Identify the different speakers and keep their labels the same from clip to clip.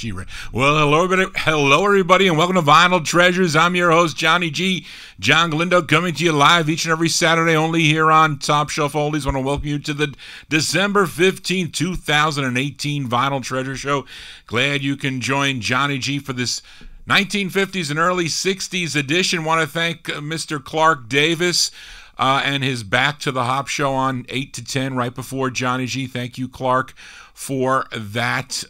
Speaker 1: G. Well, hello, everybody, and welcome to Vinyl Treasures. I'm your host, Johnny G. John Galindo, coming to you live each and every Saturday, only here on Top Shelf Oldies. I want to welcome you to the December 15, 2018 Vinyl Treasure Show. Glad you can join Johnny G for this 1950s and early 60s edition. Want to thank Mr. Clark Davis and his Back to the Hop show on 8 to 10 right before Johnny G. Thank you, Clark, for that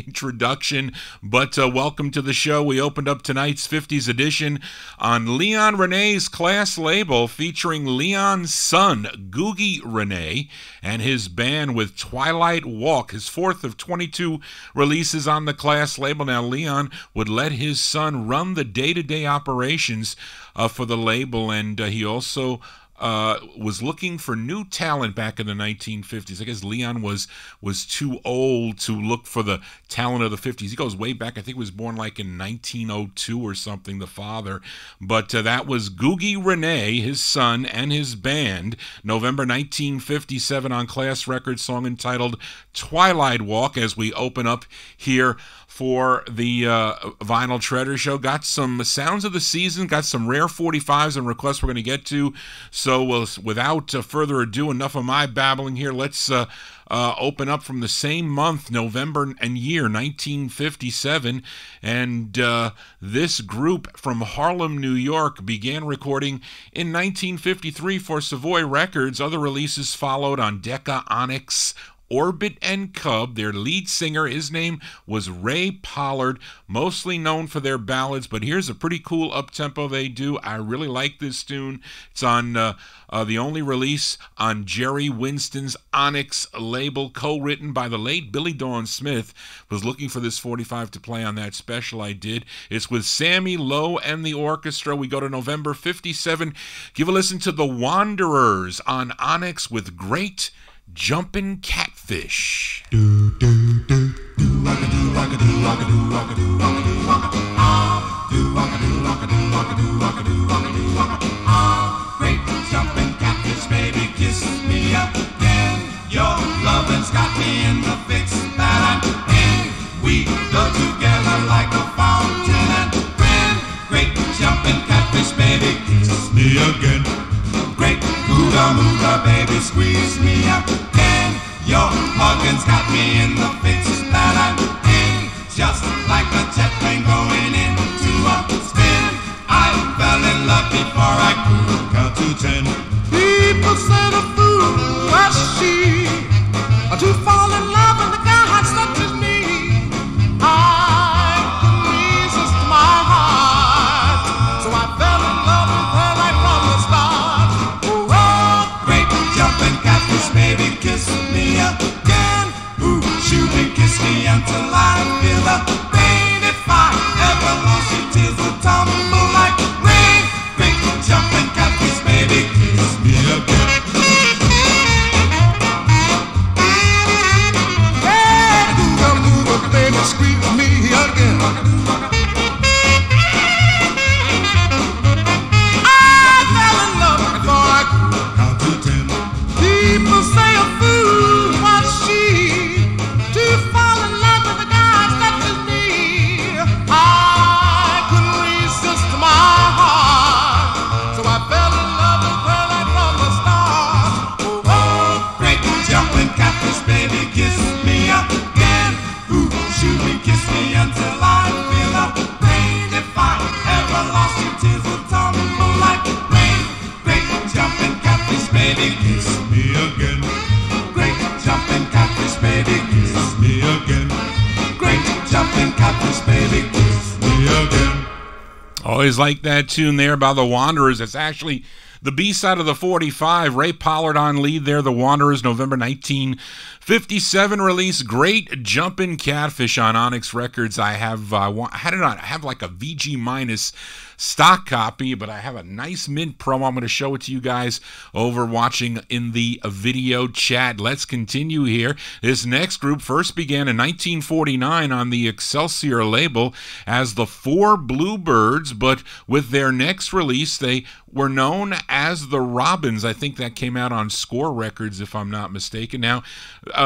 Speaker 1: introduction. But welcome to the show. We opened up tonight's 50s edition on Leon Renee's Class label, featuring Leon's son, Boogie Renee, and his band with Twilight Walk, his fourth of 22 releases on the Class label. Now, Leon would let his son run the day-to-day operations for the label, and he also was looking for new talent back in the 1950s. I guess Leon was too old to look for the talent of the 50s. He goes way back. I think he was born like in 1902 or something, the father. But that was Boogie Renee, his son, and his band, November 1957 on Class Records, song entitled Twilight Walk, as we open up here for the Vinyl Treasure Show. Got some sounds of the season, got some rare 45s and requests we're going to get to. So without further ado, enough of my babbling here. Let's open up from the same month, November and year 1957. And this group from Harlem, New York, began recording in 1953 for Savoy Records. Other releases followed on Decca, Onyx, Orbit, and Cub. Their lead singer, his name was Ray Pollard, mostly known for their ballads, but here's a pretty cool up-tempo they do. I really like this tune. It's on the only release on Jerry Winston's Onyx label, co-written by the late Billy Dawn Smith. Was looking for this 45 to play on that special I did. It's with Sammy Lowe and the orchestra. We go to November 57. Give a listen to The Wanderers on Onyx with Great Jumpin' Catfish.
Speaker 2: Do do do do like a do like a do like a do like a do like a do like a do like a do like a do like a do like a do like a do like a do. Great jumping catfish, baby, kiss me again. Your lovin's got me in the fix that I'm in. We go together like a fountain and wind. Great jumping catfish, baby, kiss me again. Great mooga mooga, baby, squeeze me up again. Your hugging's got me in the fix that I'm in. Just like a jet plane going into a spin. I fell in love before I could count to 10. People say the fool was she to fall in love with the guy such as me. I couldn't resist my heart, so I fell in love with her right from the start. Jumping catfish, baby, kiss me again. Ooh, shoot me, kiss me until I feel the pain. If I ever lost you, tears will tumble like rain. Great jumping catfish, baby, kiss me again. Hey, ooh, baby, squeeze me again. I fell in love before I could count to 10. People say a fool was she to fall in love with a guy such as me. I couldn't resist my heart, so I fell in love with her right from the start. Oh, great jumping catfish, baby, kiss me again. Ooh, shoot me, kiss me until I feel the pain. If I ever lost you, tears will tumble like rain. Great jumping catfish, baby, kiss me again. Great jumping catfish, baby, kiss me again. Great jumping catfish, baby, kiss me again.
Speaker 1: Always like that tune there by The Wanderers. It's actually the B-side of the 45. Ray Pollard on lead there. The Wanderers, November 1957 release. Great Jumpin' Catfish on Onyx Records. I have had it on. I have like a VG minus stock copy, but I have a nice mint promo. I'm going to show it to you guys over watching in the video chat. Let's continue here. This next group first began in 1949 on the Excelsior label as the Four Bluebirds, but with their next release, they were known as the Robins. I think that came out on Score Records, if I'm not mistaken. Now,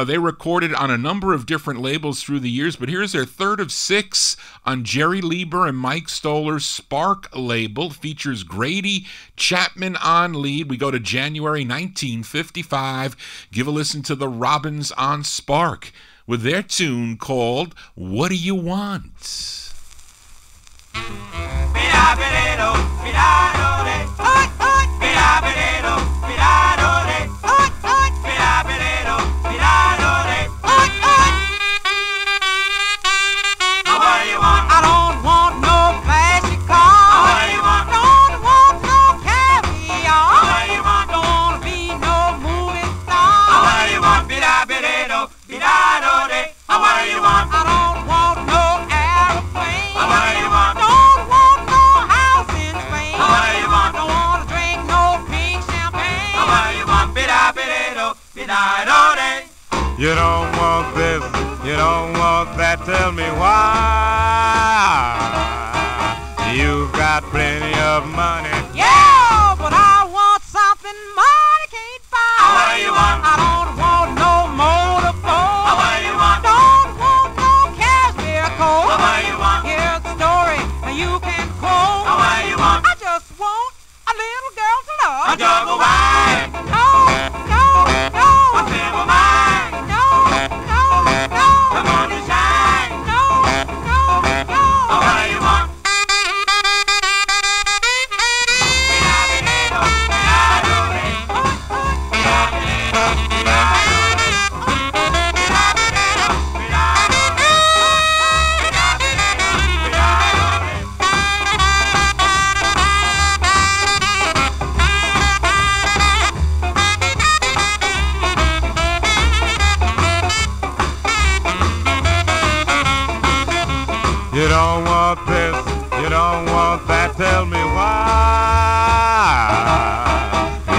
Speaker 1: they recorded on a number of different labels through the years, but here's their third of 6 on Jerry Lieber and Mike Stoller's Spark label. Features Grady Chapman on lead. We go to January 1955. Give a listen to the Robins on Spark with their tune called What Do You Want?
Speaker 2: You don't want this, you don't want that, tell me why. You've got plenty of money.
Speaker 3: Yeah, but I want something money can't buy.
Speaker 2: What do you want?
Speaker 3: I don't want no motorboat.
Speaker 2: What do you want?
Speaker 3: Don't want no cashmere coat.
Speaker 2: What do you want?
Speaker 3: Here's the story you can quote.
Speaker 2: What do you want?
Speaker 3: I just want a little girl to love.
Speaker 2: A jug of wine.
Speaker 3: No, no, no.
Speaker 2: A silver mine. Come on and shine.
Speaker 3: No, no, no.
Speaker 2: What do you want? You don't want this, you don't want that, tell me why.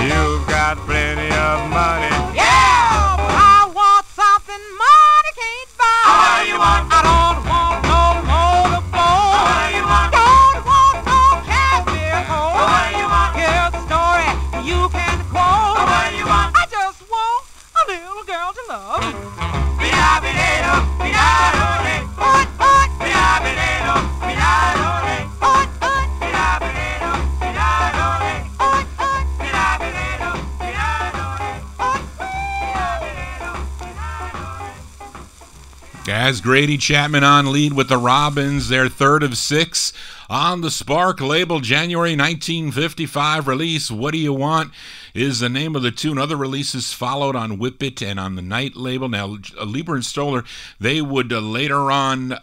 Speaker 2: You've got plenty of money.
Speaker 3: Yeah, but I want something money can't buy.
Speaker 2: What do you want?
Speaker 3: I don't want no motorboat.
Speaker 2: What do you want?
Speaker 3: Don't want no cashmere coat.
Speaker 2: What do you want?
Speaker 3: Here's the story you can quote.
Speaker 2: What do you want?
Speaker 3: I just want a little girl to love.
Speaker 1: As Grady Chapman on lead with the Robins, their third of 6 on the Spark label, January 1955 release. What Do You Want is the name of the tune. Other releases followed on Whip It and on the Night label. Now, Lieber and Stoller, they would later on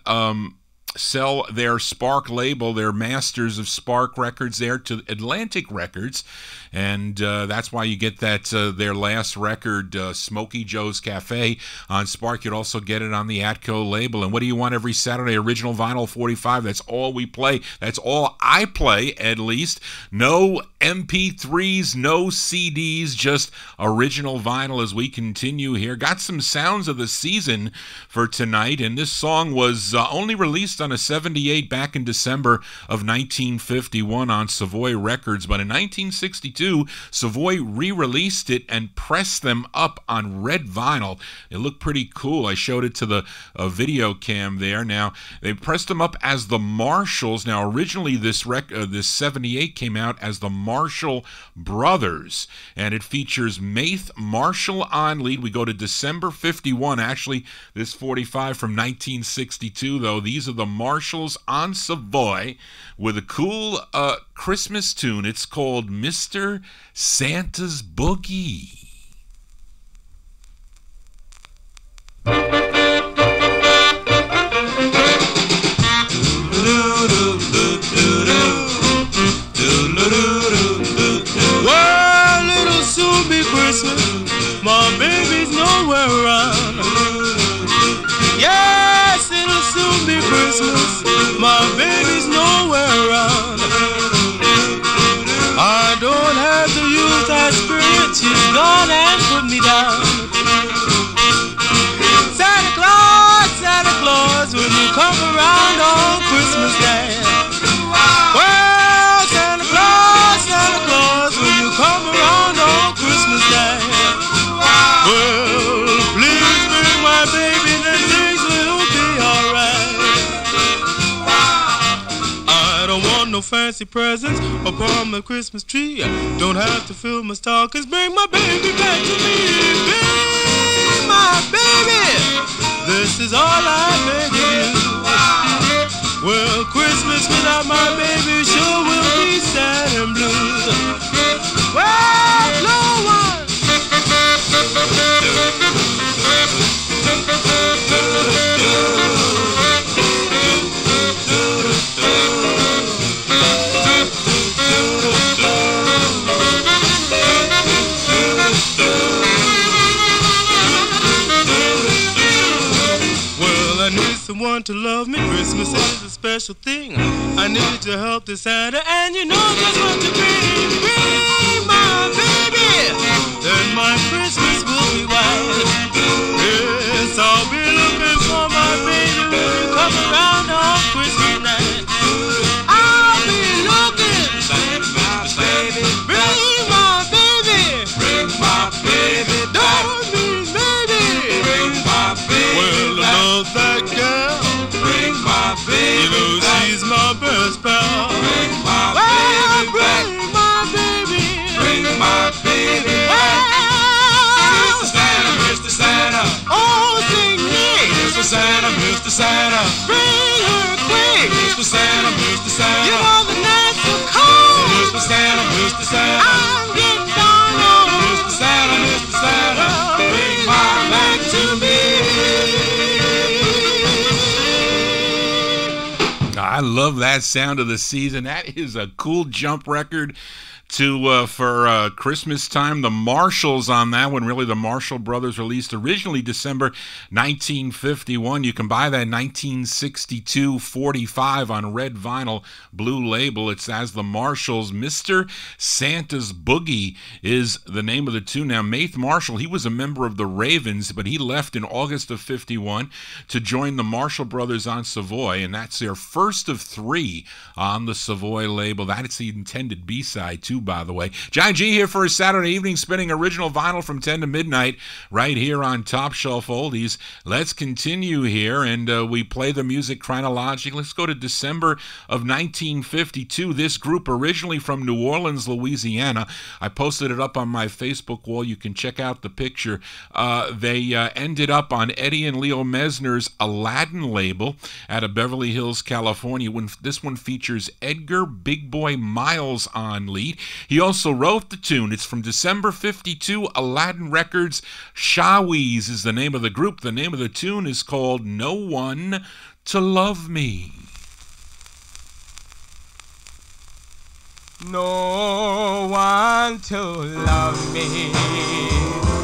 Speaker 1: sell their Spark label, their masters of Spark Records there, to Atlantic Records, and that's why you get that their last record, Smokey Joe's Cafe, on Spark. You'd also get it on the Atco label. And What Do You Want every Saturday, original vinyl 45. That's all we play. That's all I play, at least. No MP3s, no CDs, just original vinyl as we continue here. Got some sounds of the season for tonight, and this song was only released on a 78 back in December of 1951 on Savoy Records, but in 1962 Savoy re-released it and pressed them up on red vinyl. It looked pretty cool. I showed it to the video cam there. Now, they pressed them up as the Marshalls. Now, originally this 78 came out as the Marshall Brothers, and it features Maith Marshall on lead. We go to December 51. Actually, this 45 from 1962, though. These are the Marshalls on Savoy with a cool Christmas tune. It's called Mr. Santa's Boogie.
Speaker 4: Well, it'll soon be Christmas. My baby's nowhere around. Yes, it'll soon be Christmas. My baby's nowhere around. Yuletide spirit, she's gone and put me down. Santa Claus, when you come around on Christmas Day. Well, Santa Claus, when you come around on Christmas Day. Well, please bring my baby, then things will be alright. I don't want no fancy presents upon my Christmas tree. Don't have to fill my stockings. Bring my baby back to me. Bring my baby. This is all I beg of you. Well, Christmas without my baby sure will be sad and blue. Well, no one. Someone to love me. Christmas is a special thing. I need to help the Santa, and you know just what to bring. Bring my baby, then my Christmas will be white. Yes, I'll be looking for my baby when you come around on Christmas night. I'll be looking. Bring my baby. Bring my baby. Bring my baby. Don't mean baby. Bring my baby. Well, I love that girl. You know she's my best pal. Bring my baby back. Bring my baby. Bring my baby back. Mr. Santa, Mr. Santa. Oh, sing me. Mr. Santa, Mr. Santa. Bring her quick. Mr. Santa, Mr. Santa. You know the nights are cold. Mr. Santa, Mr. Santa. I'm getting down on Mr. Santa, Mr. Santa. Bring my back to me.
Speaker 1: I love that sound of the season. That is a cool jump record for Christmas time. The Marshalls on that one, really the Marshall Brothers, released originally December 1951. You can buy that 1962 45 on red vinyl, blue label. It's as the Marshalls. Mr. Santa's Boogie is the name of the tune. Now, Maith Marshall, he was a member of the Ravens, but he left in August of 51 to join the Marshall Brothers on Savoy, and that's their first of three on the Savoy label. That's the intended B-side, too, by the way. Johnny G here for a Saturday evening, spinning original vinyl from 10 to midnight right here on Top Shelf Oldies. Let's continue here, and we play the music chronologically. Let's go to December of 1952. This group, originally from New Orleans, Louisiana. I posted it up on my Facebook wall. You can check out the picture. They ended up on Eddie and Leo Mesner's Aladdin label out of Beverly Hills, California. This one features Edgar Big Boy Miles on lead. He also wrote the tune. It's from December 52, Aladdin Records. Shawees is the name of the group. The name of the tune is called No One to Love Me.
Speaker 5: No one to love me.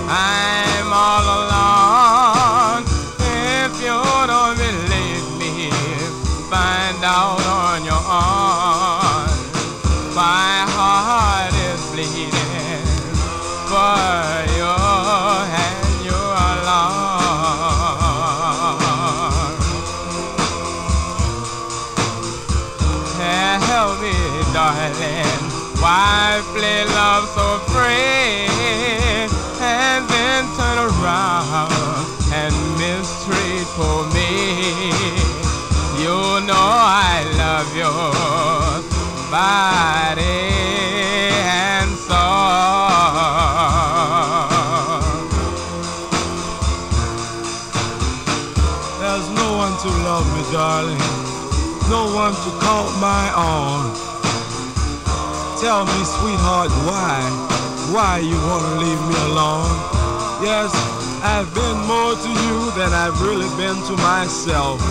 Speaker 5: I'm all alone. If you don't believe me, find out on your own. My heart is bleeding for you and you alone. Help me, darling, why play love so free and then turn around and mistreat for me? You know I love you, body and soul.
Speaker 6: There's no one to love me, darling, no one to call my own. Tell me, sweetheart, why you wanna leave me alone? Yes, I've been more to you than I've really been to myself.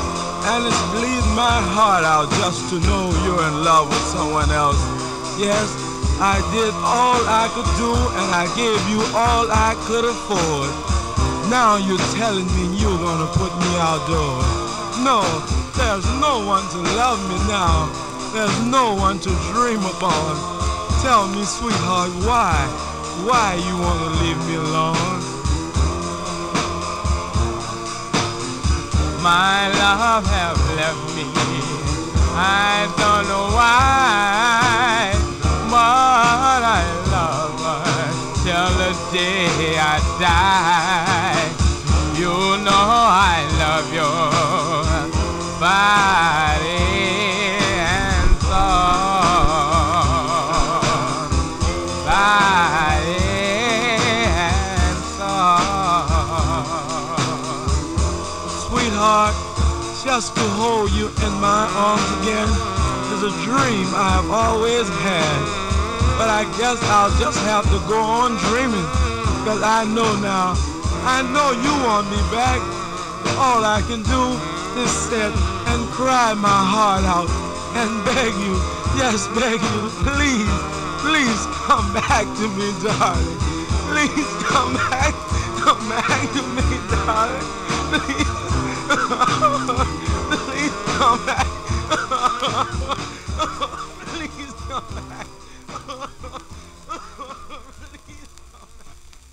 Speaker 6: And it's bleeding my heart out just to know you're in love with someone else. Yes, I did all I could do and I gave you all I could afford. Now you're telling me you're gonna put me outdoors. No, there's no one to love me now. There's no one to dream upon. Tell me, sweetheart, why you wanna leave me alone?
Speaker 5: My love have left me, I don't know why, but I love her till the day I die. You know I love your body and soul, body and soul.
Speaker 6: Sweetheart, just to hold you in my arms again is a dream I've always had. But I guess I'll just have to go on dreaming, because I know now, I know you want me back. All I can do is sit and cry my heart out and beg you, yes, beg you, please, please come back to me, darling. Please come back to me, darling. Please. Please come back. Please come back.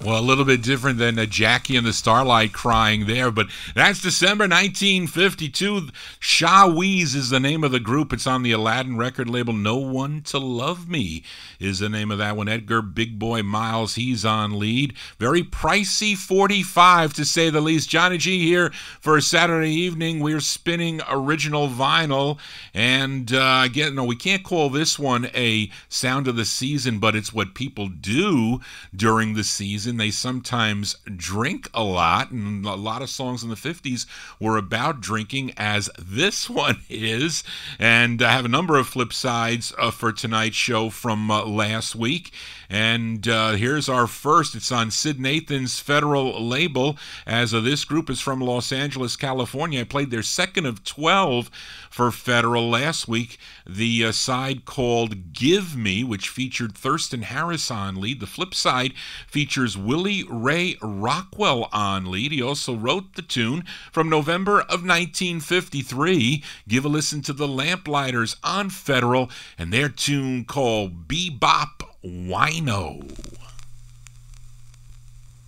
Speaker 1: Well, a little bit different than Jackie and the Starlight crying there, but that's December 1952. Shaweez is the name of the group. It's on the Aladdin record label. No One to Love Me is the name of that one. Edgar Big Boy Miles, he's on lead. Very pricey 45 to say the least. Johnny G here for a Saturday evening. We're spinning original vinyl, and again, no, we can't call this one a sound of the season, but it's what people do during the season. They sometimes drink a lot, and a lot of songs in the 50s were about drinking, as this one is. And I have a number of flip sides for tonight's show from last week. And here's our first. It's on Sid Nathan's Federal label, as this group is from Los Angeles, California. I played their second of 12 for Federal last week. The side called Give Me, which featured Thurston Harris on lead. The flip side features Willie Ray Rockwell on lead. He also wrote the tune from November of 1953. Give a listen to the Lamplighters on Federal and their tune called Bebop Wino.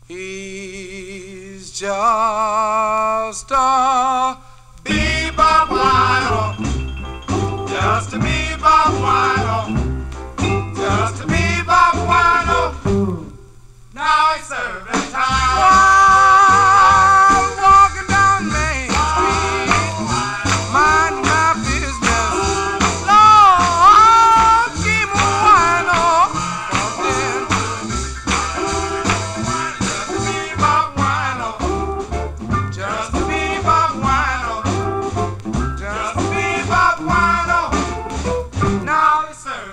Speaker 2: He's just a bebop wino, just a bebop wino, just a bebop wino. Now he's serving time. I'm walking down Main Street, mind my business. Lord, keep a wino, just a bebop wino, just a bebop wino, just a bebop wino. Now he's serving.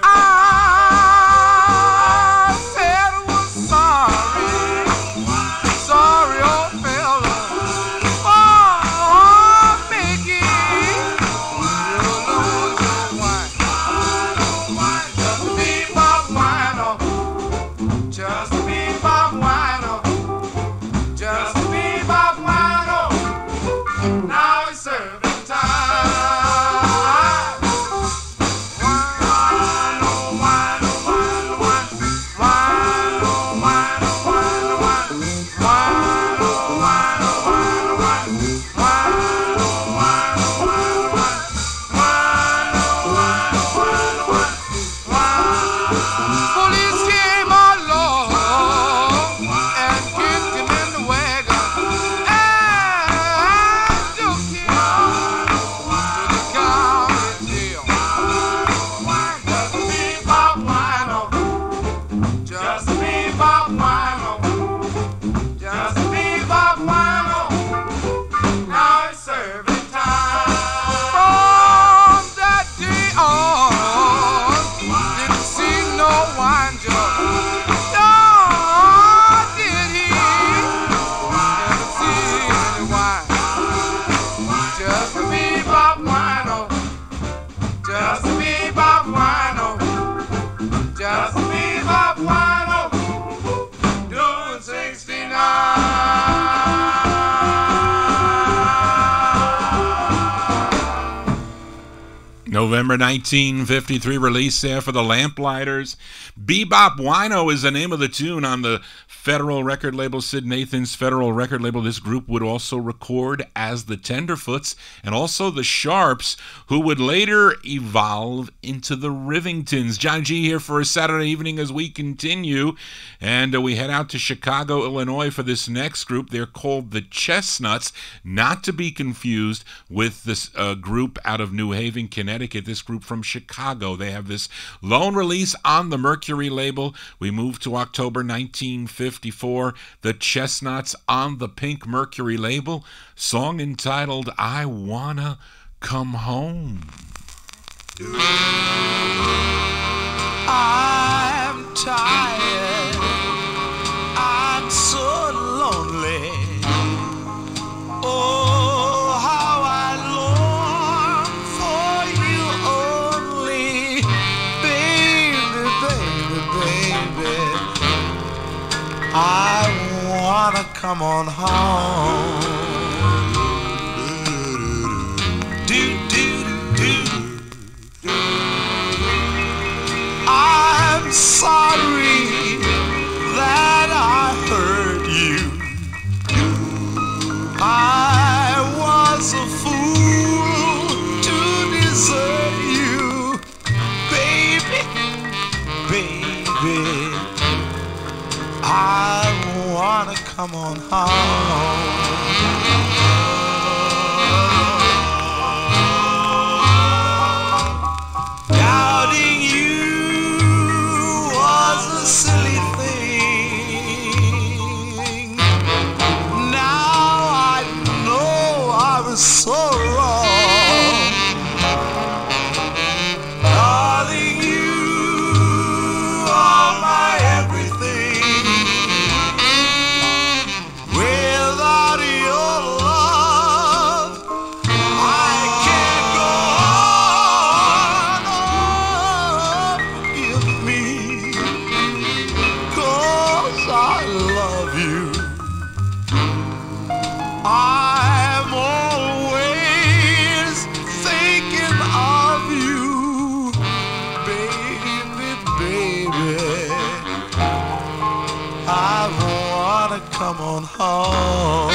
Speaker 2: Just bebop wino, do
Speaker 1: November 1953 release there for the Lamplighters. Bebop Wino is the name of the tune on the Federal record label, Sid Nathan's Federal record label. This group would also record as the Tenderfoots and also the Sharps, who would later evolve into the Rivingtons. John G here for a Saturday evening as we continue, and we head out to Chicago, Illinois for this next group. They're called the Chestnuts, not to be confused with this group out of New Haven, Connecticut. This group from Chicago. They have this lone release on the Mercury label. We move to October 1954. The Chestnuts on the Pink Mercury label. Song entitled I Wanna Come Home.
Speaker 7: I'm tired, I'm so lonely. Oh, how I long for you only, baby, baby, baby. I wanna come on home. I'm sorry that I hurt you. I was a fool to desert you, baby, baby. I wanna come on home. Doubting you was a silly thing. Now I know I was so wrong. Darling, you are my everything. Without your love, I can't go on. Oh, forgive me, 'cause I love you. I'm always thinking of you, baby, baby. I wanna come on home.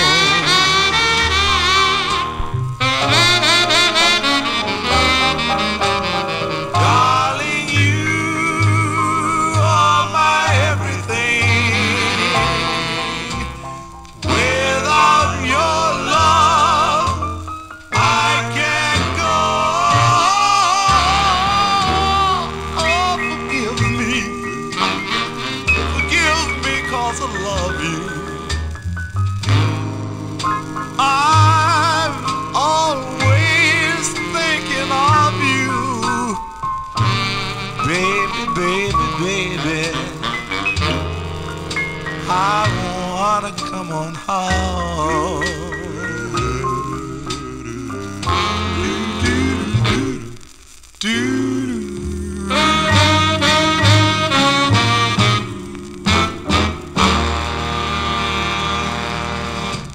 Speaker 7: Darling, you are my everything. Without your love, I can't go. Oh, forgive me. Forgive me 'cause I love you. I'm always thinking of you, baby, baby, baby. I wanna come on home.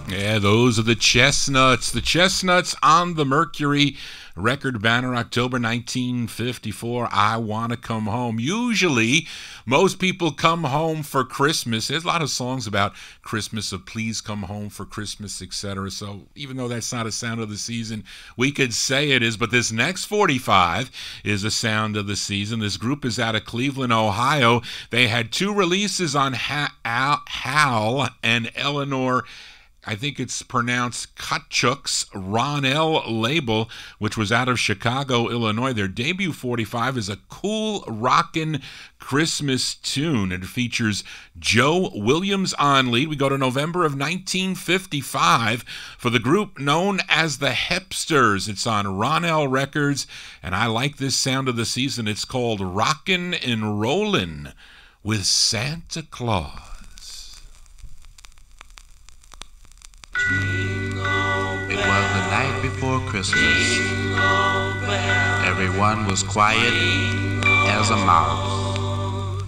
Speaker 1: Yeah, those are the Chestnuts. The Chestnuts on the Mercury record banner, October 1954. I Wanna Come Home. Usually, most people come home for Christmas. There's a lot of songs about Christmas, of please come home for Christmas, etc. So even though that's not a sound of the season, we could say it is. But this next 45 is a sound of the season. This group is out of Cleveland, Ohio. They had two releases on Hal and Eleanor, I think it's pronounced Kutchuk's Ron-L label, which was out of Chicago, Illinois. Their debut 45 is a cool rockin' Christmas tune. It features Joe Williams on lead. We go to November of 1955 for the group known as the Hipsters. It's on Ron-L Records, and I like this sound of the season. It's called Rockin' and Rollin' with Santa Claus.
Speaker 8: It was the night before Christmas. Everyone was quiet as a mouse.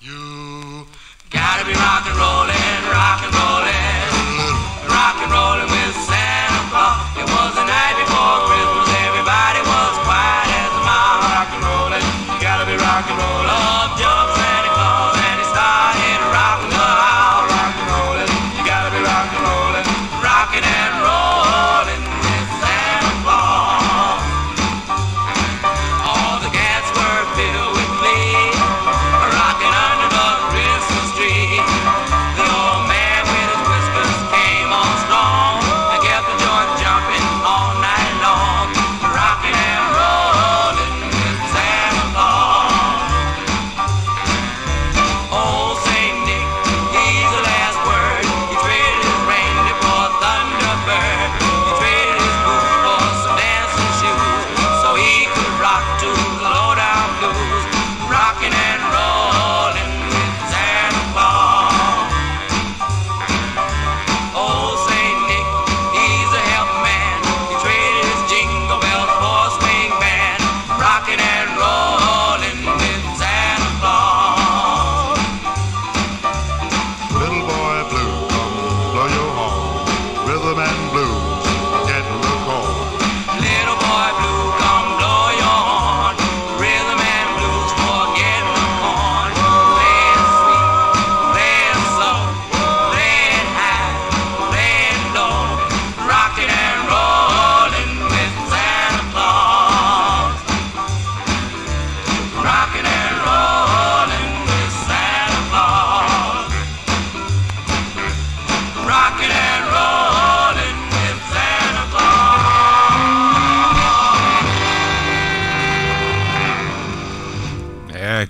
Speaker 7: You gotta be rock and rollin', rock and rollin', rock and rollin' with Santa Claus. It was the night before Christmas. Everybody was quiet as a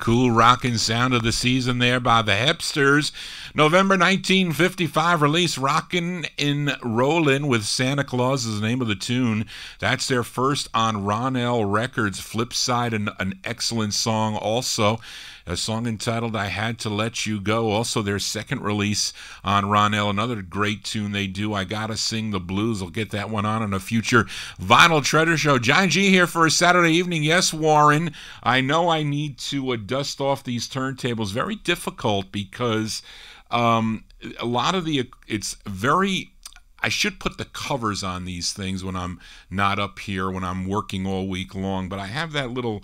Speaker 1: cool rockin' sound of the season there by the Hipsters. November 1955 release, Rockin' and Rollin' with Santa Claus is the name of the tune. That's their first on Ron L Records. Flip side, an excellent song also. A song entitled I Had to Let You Go, also their second release on Ron L. Another great tune they do, I Gotta Sing the Blues. I'll get that one on in a future Vinyl Treasure Show. Johnny G here for a Saturday evening. Yes, Warren, I know I need to dust off these turntables. Very difficult because a lot of it's very... I should put the covers on these things when I'm not up here, when I'm working all week long, but I have that little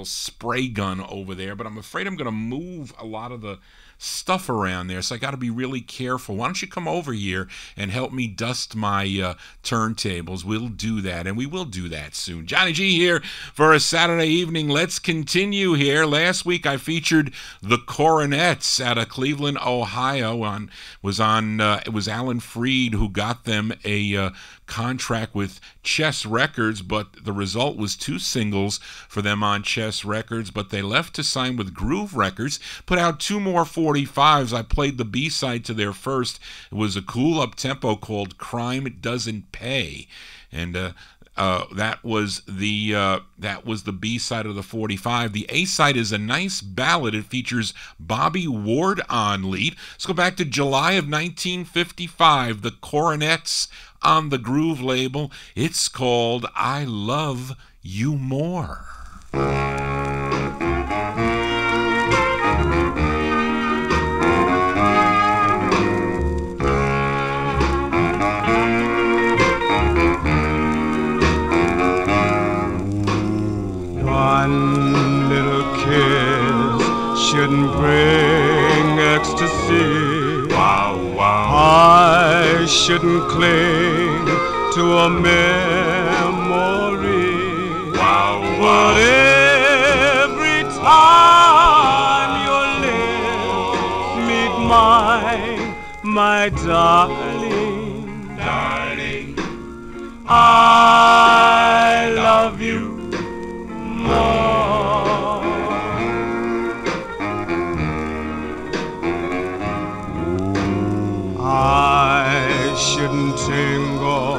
Speaker 1: spray gun over there, but I'm afraid I'm going to move a lot of the stuff around there, so I got to be really careful. Why don't you come over here and help me dust my turntables? We'll do that, and we will do that soon. Johnny G here for a Saturday evening. Let's continue here. Last week I featured the Coronets out of Cleveland, Ohio. It was Alan Freed who got them a contract with Chess Records, but the result was 2 singles for them on Chess Records, but they left to sign with Groove Records, put out 2 more 45s. I played the B-side to their first. It was a cool up-tempo called Crime Doesn't Pay, and that was the B-side of the 45. The A-side is a nice ballad. It features Bobby Ward on lead. Let's go back to July of 1955. The Coronets on the Groove label. It's called I Love You More.
Speaker 6: One little kiss shouldn't bring ecstasy. Wow, wow. I shouldn't cling to a memory. Wow, wow. But every time your lips meet mine, my darling, darling, I love you more. I shouldn't tingle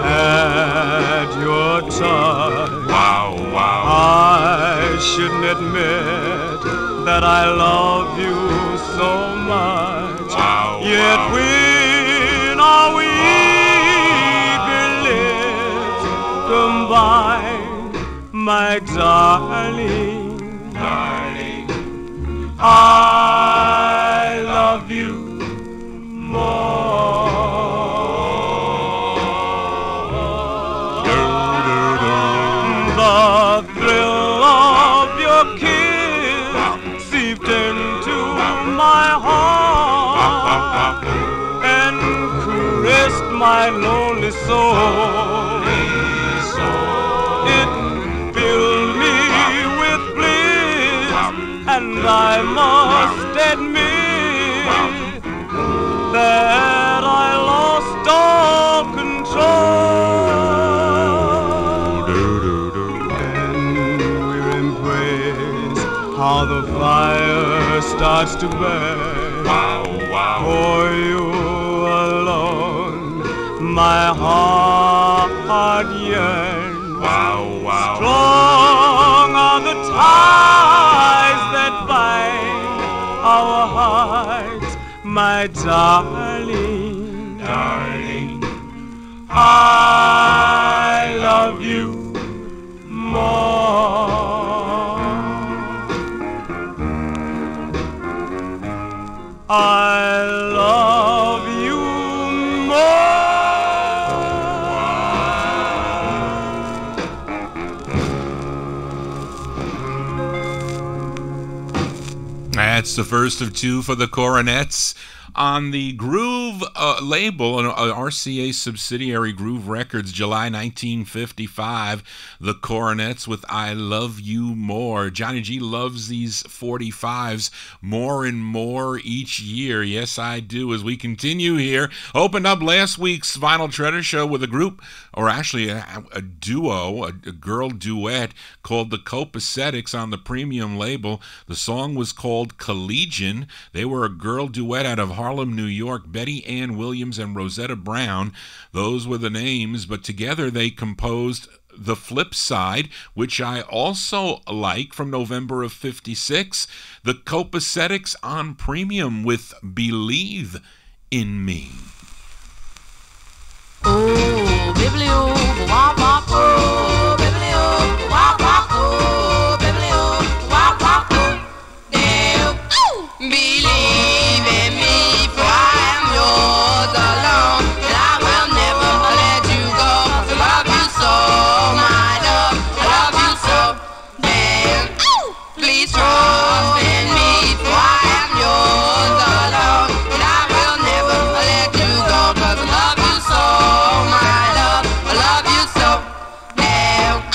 Speaker 6: at your touch. Wow, wow. I shouldn't admit that I love you so much. Wow, yet wow. When our eager lips combine, my darling, darling, I love you more. The thrill of your kiss seeped into my heart and caressed my lonely soul. And I must admit that I lost all control. When we embrace, how the fire starts to burn. Wow, wow. For you alone, my heart yearns. Wow, wow. Strong are the ties that bind our hearts, my darling, darling, I love you more. I love you more.
Speaker 1: That's the first of 2 for the Coronets On the Groove label, an RCA subsidiary, Groove Records, July 1955, the Coronets with I Love You More. Johnny G loves these 45s more and more each year. Yes, I do. As we continue here, opened up last week's Vinyl Treasure Show with a group, or actually a duo, a girl duet called the Copacetics on the Premium label. The song was called Collegian. They were a girl duet out of Harlem, New York, Betty Ann Williams and Rosetta Brown. Those were the names, but together they composed The Flip Side, which I also like, from November of 56. The Copacetics on Premium with Believe in Me.
Speaker 3: Oh, biblio, wop, wop, oh, biblio, wop, wop, oh, biblio, wop, wop, oh. Believe in me, for I am yours alone, and I will never let you go, 'cause I love you so, my love, I love you so. Damn, please trust in me, for I am yours alone, and I will never let you go, 'cause I love you so, my love, I love you so. Damn,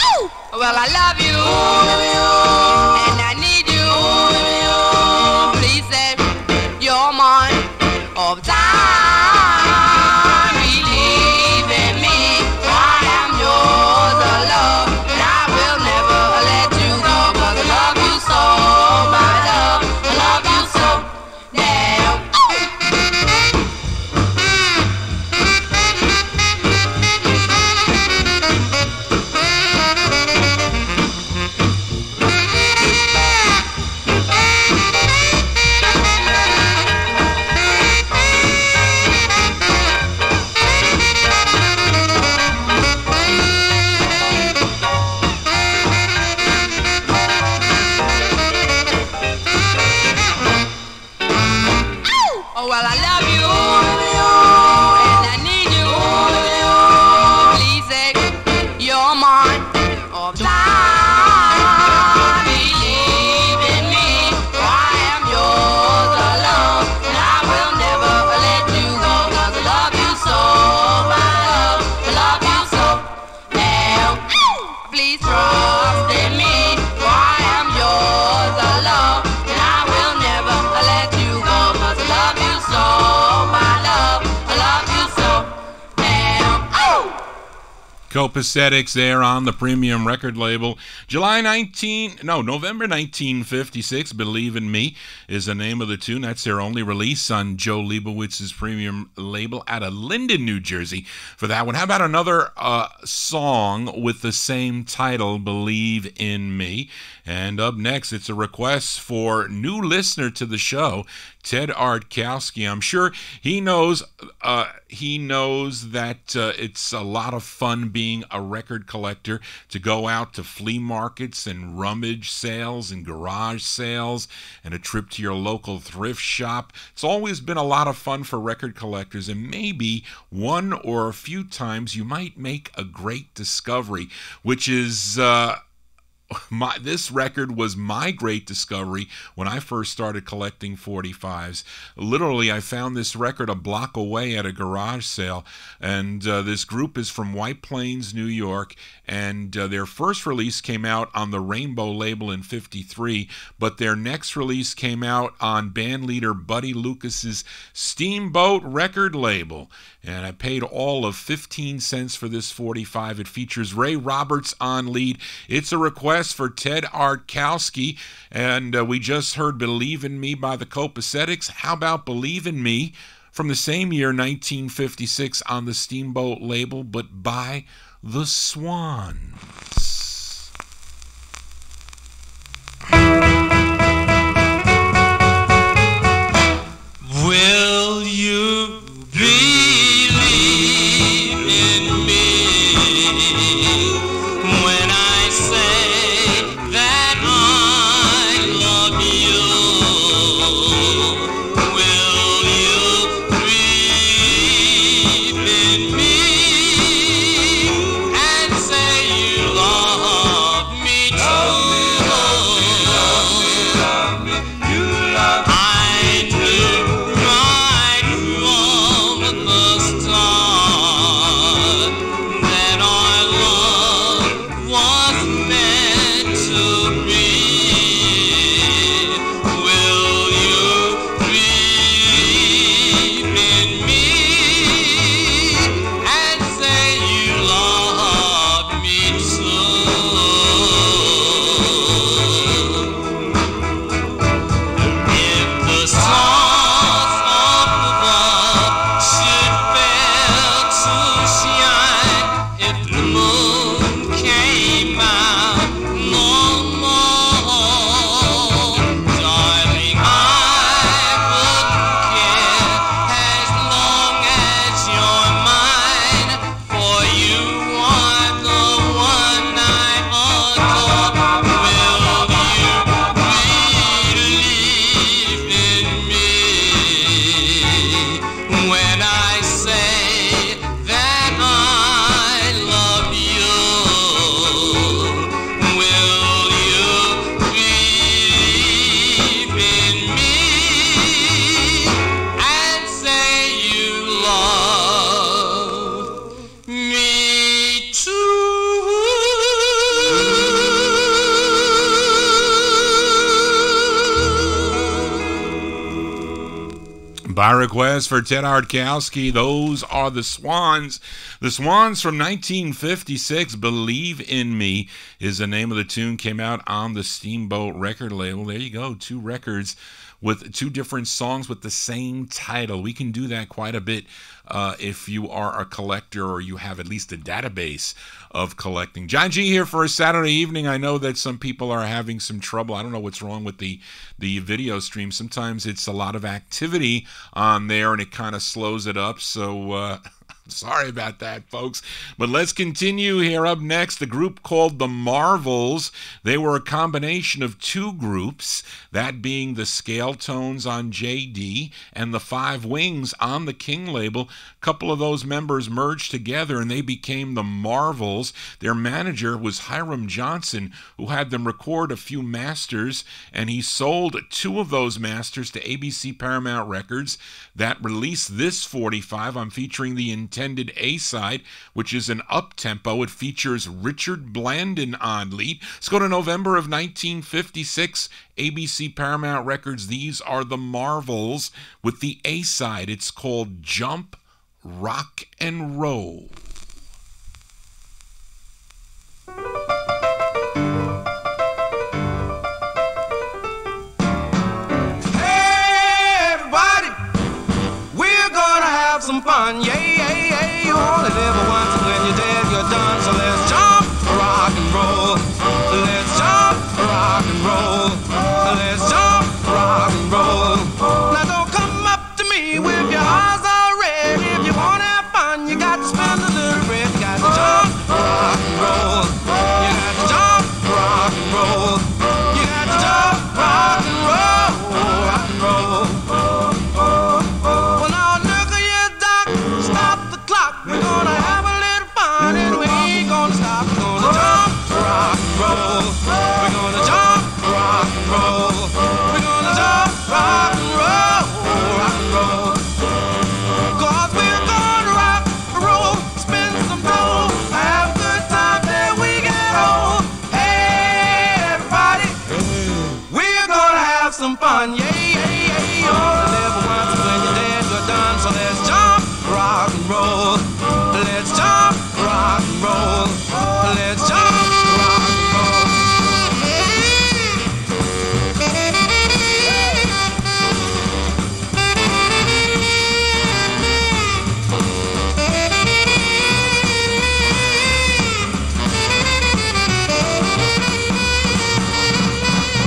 Speaker 3: well I love you, and I need you. Please say you're mine all the time. Believe in me, for I am yours alone, and I will never let you go, 'cause I love you so, my love, I love you so. Damn. Oh, well, I love you, and I need you. Please say you're mine all the time. Believe in me, for I am yours alone, and I will never let you go, 'cause I love you so, my love, I love you so. Damn, please trust in me, for I am yours alone, and I will never let you go, 'cause I love you so, my love, I love you so. Damn.
Speaker 1: Copacetics there on the Premium record label. November 1956, Believe in Me is the name of the tune. That's their only release on Joe Leibowitz's Premium label out of Linden, New Jersey for that one. How about another song with the same title, Believe in Me? And up next, it's a request for new listener to the show, Ted Artkowski. I'm sure he knows that it's a lot of fun being a record collector, to go out to flea markets and rummage sales and garage sales and a trip to your local thrift shop. It's always been a lot of fun for record collectors, and maybe one or a few times you might make a great discovery, which is this record was my great discovery when I first started collecting 45s. Literally, I found this record a block away at a garage sale, and this group is from White Plains, New York, and their first release came out on the Rainbow label in 53, but their next release came out on bandleader Buddy Lucas's Steamboat record label, and I paid all of 15 cents for this 45. It features Ray Roberts on lead. It's a request for Ted Artkowski, and we just heard Believe in Me by the Copacetics. How about Believe in Me from the same year, 1956, on the Steamboat label, but by the Swans?
Speaker 4: Will you believe in me when I say that I love you? Will you believe in me and say you love
Speaker 1: By request for Ted Hardkowski, those are the Swans. The Swans from 1956, Believe in Me is the name of the tune, came out on the Steamboat record label. There you go, 2 records with 2 different songs with the same title. We can do that quite a bit if you are a collector or you have at least a database of collecting. John G here for a Saturday evening. I know that some people are having some trouble. I don't know what's wrong with the video stream. Sometimes it's a lot of activity on there and it kind of slows it up. So sorry about that, folks. But let's continue here. Up next, the group called the Marvels. They were a combination of 2 groups, that being the Scale Tones on JD and the 5 Wings on the King label. A couple of those members merged together and they became the Marvels. Their manager was Hiram Johnson, who had them record a few masters, and he sold 2 of those masters to ABC Paramount Records that released this 45. I'm featuring the intended A-side, which is an up-tempo. It features Richard Blandon on lead. Let's go to November of 1956, ABC Paramount Records. These are the Marvels with the A-side. It's called Jump, Rock, and Roll.
Speaker 4: Hey, everybody, we're gonna have some fun. Yeah, yeah, yeah. You only live once, and when you're dead, you're done. So let's jump, rock, and roll. Let's jump, rock, and roll. Let's jump, rock, and roll. Now don't come up to me with your eyes all red. If you wanna have fun, you got to spend a little bread. You got to jump, rock, and roll. You got to jump, rock, and roll. You got to jump, rock, and roll, rock, and roll. Well, now look at you, doc. Stop the clock. We're gonna have a little fun, and we ain't gonna stop. We're gonna jump, rock, and roll. We're gonna jump, rock, and roll. We're gonna jump, rock, and roll, rock, and roll. 'Cause we're gonna rock, roll, spin some dough, have a good time till we get old. Hey, everybody, we're gonna have some fun. Yeah, yeah, yeah. You only live once, and when you're dead, you're done. So let's jump, rock, and roll. Let's jump, rock, and roll. Let's jump, rock, and roll.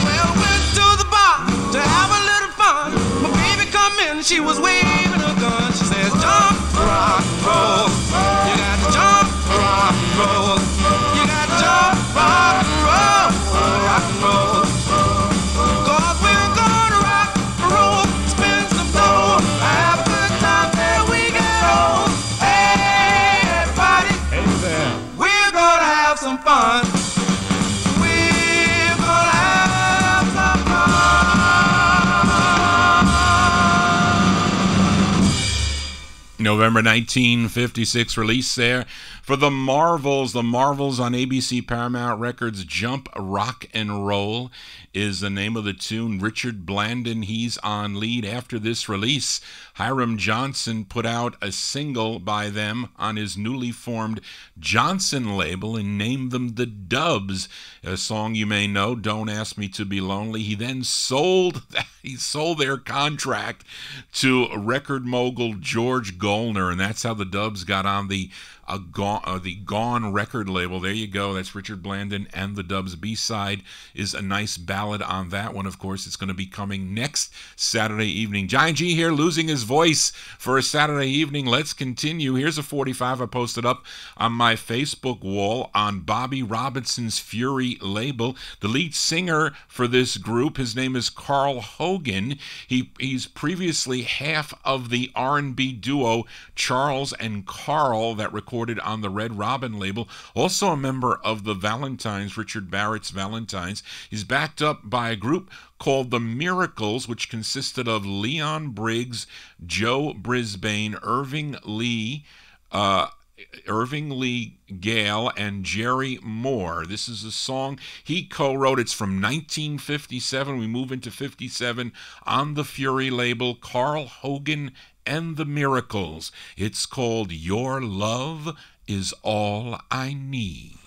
Speaker 4: Well, I went to the bar to have a little fun. My baby come in, she was waving a gun. She says, jump, rock, and roll. You got to jump, rock, and roll. You got to jump, rock, and roll, rock, and roll. 'Cause we're gonna rock, roll, spin some dough, have a good time till we get old. Hey, everybody, we're gonna have some fun. We're gonna have some fun.
Speaker 1: November 1956 release there for the Marvels. The Marvels on ABC Paramount Records. Jump, Rock, and Roll is the name of the tune. Richard Blandon, he's on lead. After this release, Hiram Johnson put out a single by them on his newly formed Johnson label and named them the Dubs, a song you may know, Don't Ask Me to Be Lonely. He then sold their contract to record mogul George Golner, and that's how the Dubs got on the Gone record label. There you go. That's Richard Blandon and the Dubs. B-side is a nice ballad on that one. Of course, it's going to be coming next Saturday evening. Giant G here, losing his voice for a Saturday evening. Let's continue. Here's a 45 I posted up on my Facebook wall on Bobby Robinson's Fury label. The lead singer for this group, his name is Carl Hogan. He's previously half of the R&B duo Charles and Carl that recorded on the Red Robin label. Also a member of the Valentines, Richard Barrett's Valentines. He's backed up by a group called The Miracles, which consisted of Leon Briggs, Joe Brisbane, Irving Lee, Irving Lee Gale and Jerry Moore. This is a song he co-wrote. It's from 1957. We move into 57 on the Fury label. Carl Hogan and the Miracles. It's called Your Love Is All I Need.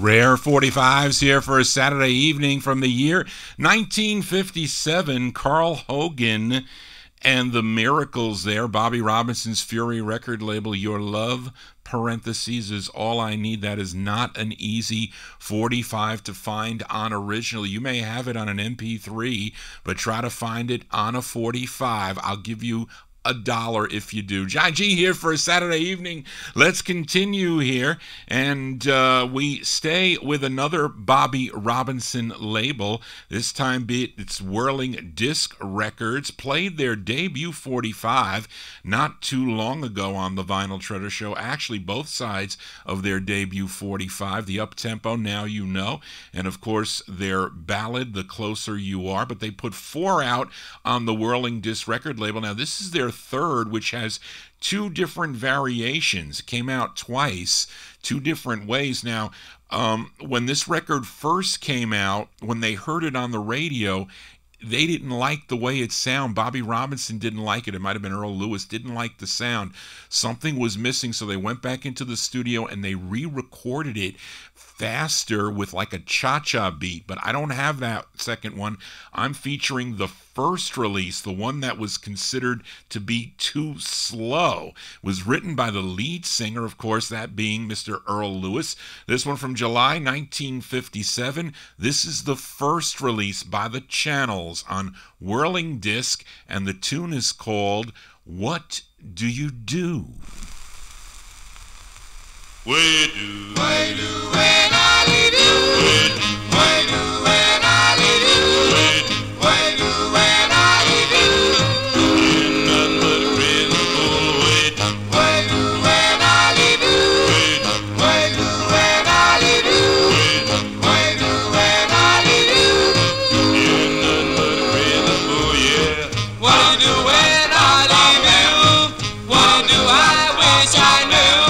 Speaker 1: Rare 45s here for a Saturday evening from the year 1957. Carl Hogan and the Miracles there. Bobby Robinson's Fury record label. Your Love, parentheses, is all I need. That is not an easy 45 to find on original. You may have it on an MP3, but try to find it on a 45. I'll give you $1 if you do. Johnny G here for a Saturday evening. Let's continue here, and we stay with another Bobby Robinson label. This time it's Whirling Disc Records. Played their debut 45 not too long ago on the Vinyltreasure Show. Actually, both sides of their debut 45, the up-tempo, Now You Know, and of course their ballad, The Closer You Are. But they put 4 out on the Whirling Disc record label. Now this is their third, which has 2 different variations. It came out twice, 2 different ways. Now, when this record first came out, when they heard it on the radio, they didn't like the way it sounded. Bobby Robinson didn't like it. It might have been Earl Lewis, didn't like the sound. Something was missing, so they went back into the studio and they re-recorded it faster with like a cha-cha beat. But I don't have that second one. I'm featuring the first release, the one that was considered to be too slow. It was written by the lead singer, of course, that being Mr. Earl Lewis. This one from July 1957. This is the first release by the Channels on Whirling Disc, and the tune is called What Do You Do?
Speaker 2: Way do when I do, way do when I do, way do when I do, in none but a principle. Way do when I do, way do when I do, way do when I do, in none but a principle. Yeah. What do you do when I leave you? What do I wish I knew?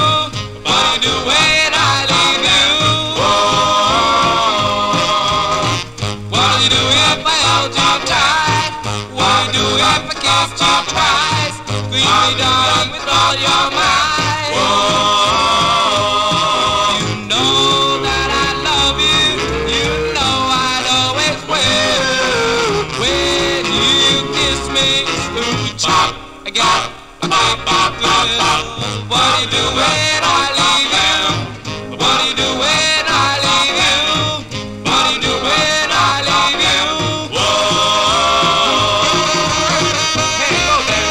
Speaker 4: cost you twice. Squeeze me down with all your might. You know that I love you. You know I'd always win. When you kiss me, ooh, chop, I got a big good. What do you do when I leave you? What do you do when I leave you? What do you do when I leave you? Hey, go there.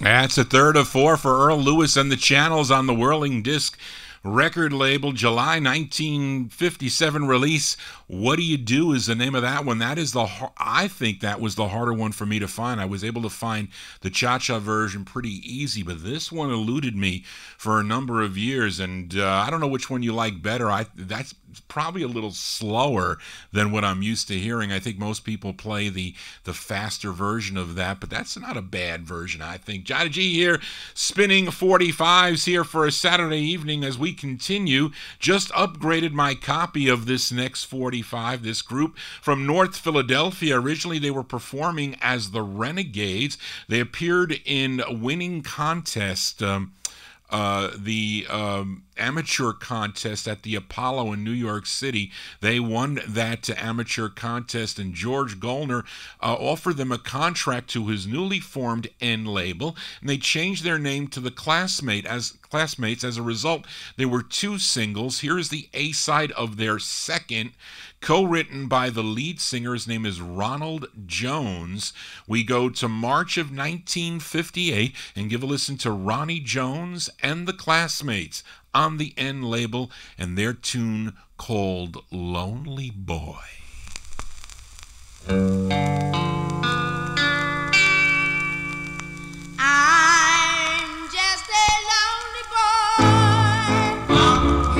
Speaker 1: That's a third of four for Earl Lewis and the Channels on the Whirling Disc record label. July 1957 release. What Do You Do is the name of that one. That is I think that was the harder one for me to find. I was able to find the cha-cha version pretty easy, but this one eluded me for a number of years, and I don't know which one you like better. That's probably a little slower than what I'm used to hearing. I think most people play the faster version of that, but that's not a bad version, I think. Johnny G here, spinning 45s here for a Saturday evening as we continue. Just upgraded my copy of this next 45. This group from North Philadelphia. Originally, they were performing as the Renegades. They appeared in Winning Contest, the amateur contest at the Apollo in New York City. They won that amateur contest, and George Gollner offered them a contract to his newly formed N label, and they changed their name to the Classmates. As a result, there were two singles. Here is the A-side of their second, co-written by the lead singer. His name is Ronald Jones. We go to March of 1958 and give a listen to Ronnie Jones and the Classmates on the N label and their tune called Lonely Boy.
Speaker 3: I'm just a lonely boy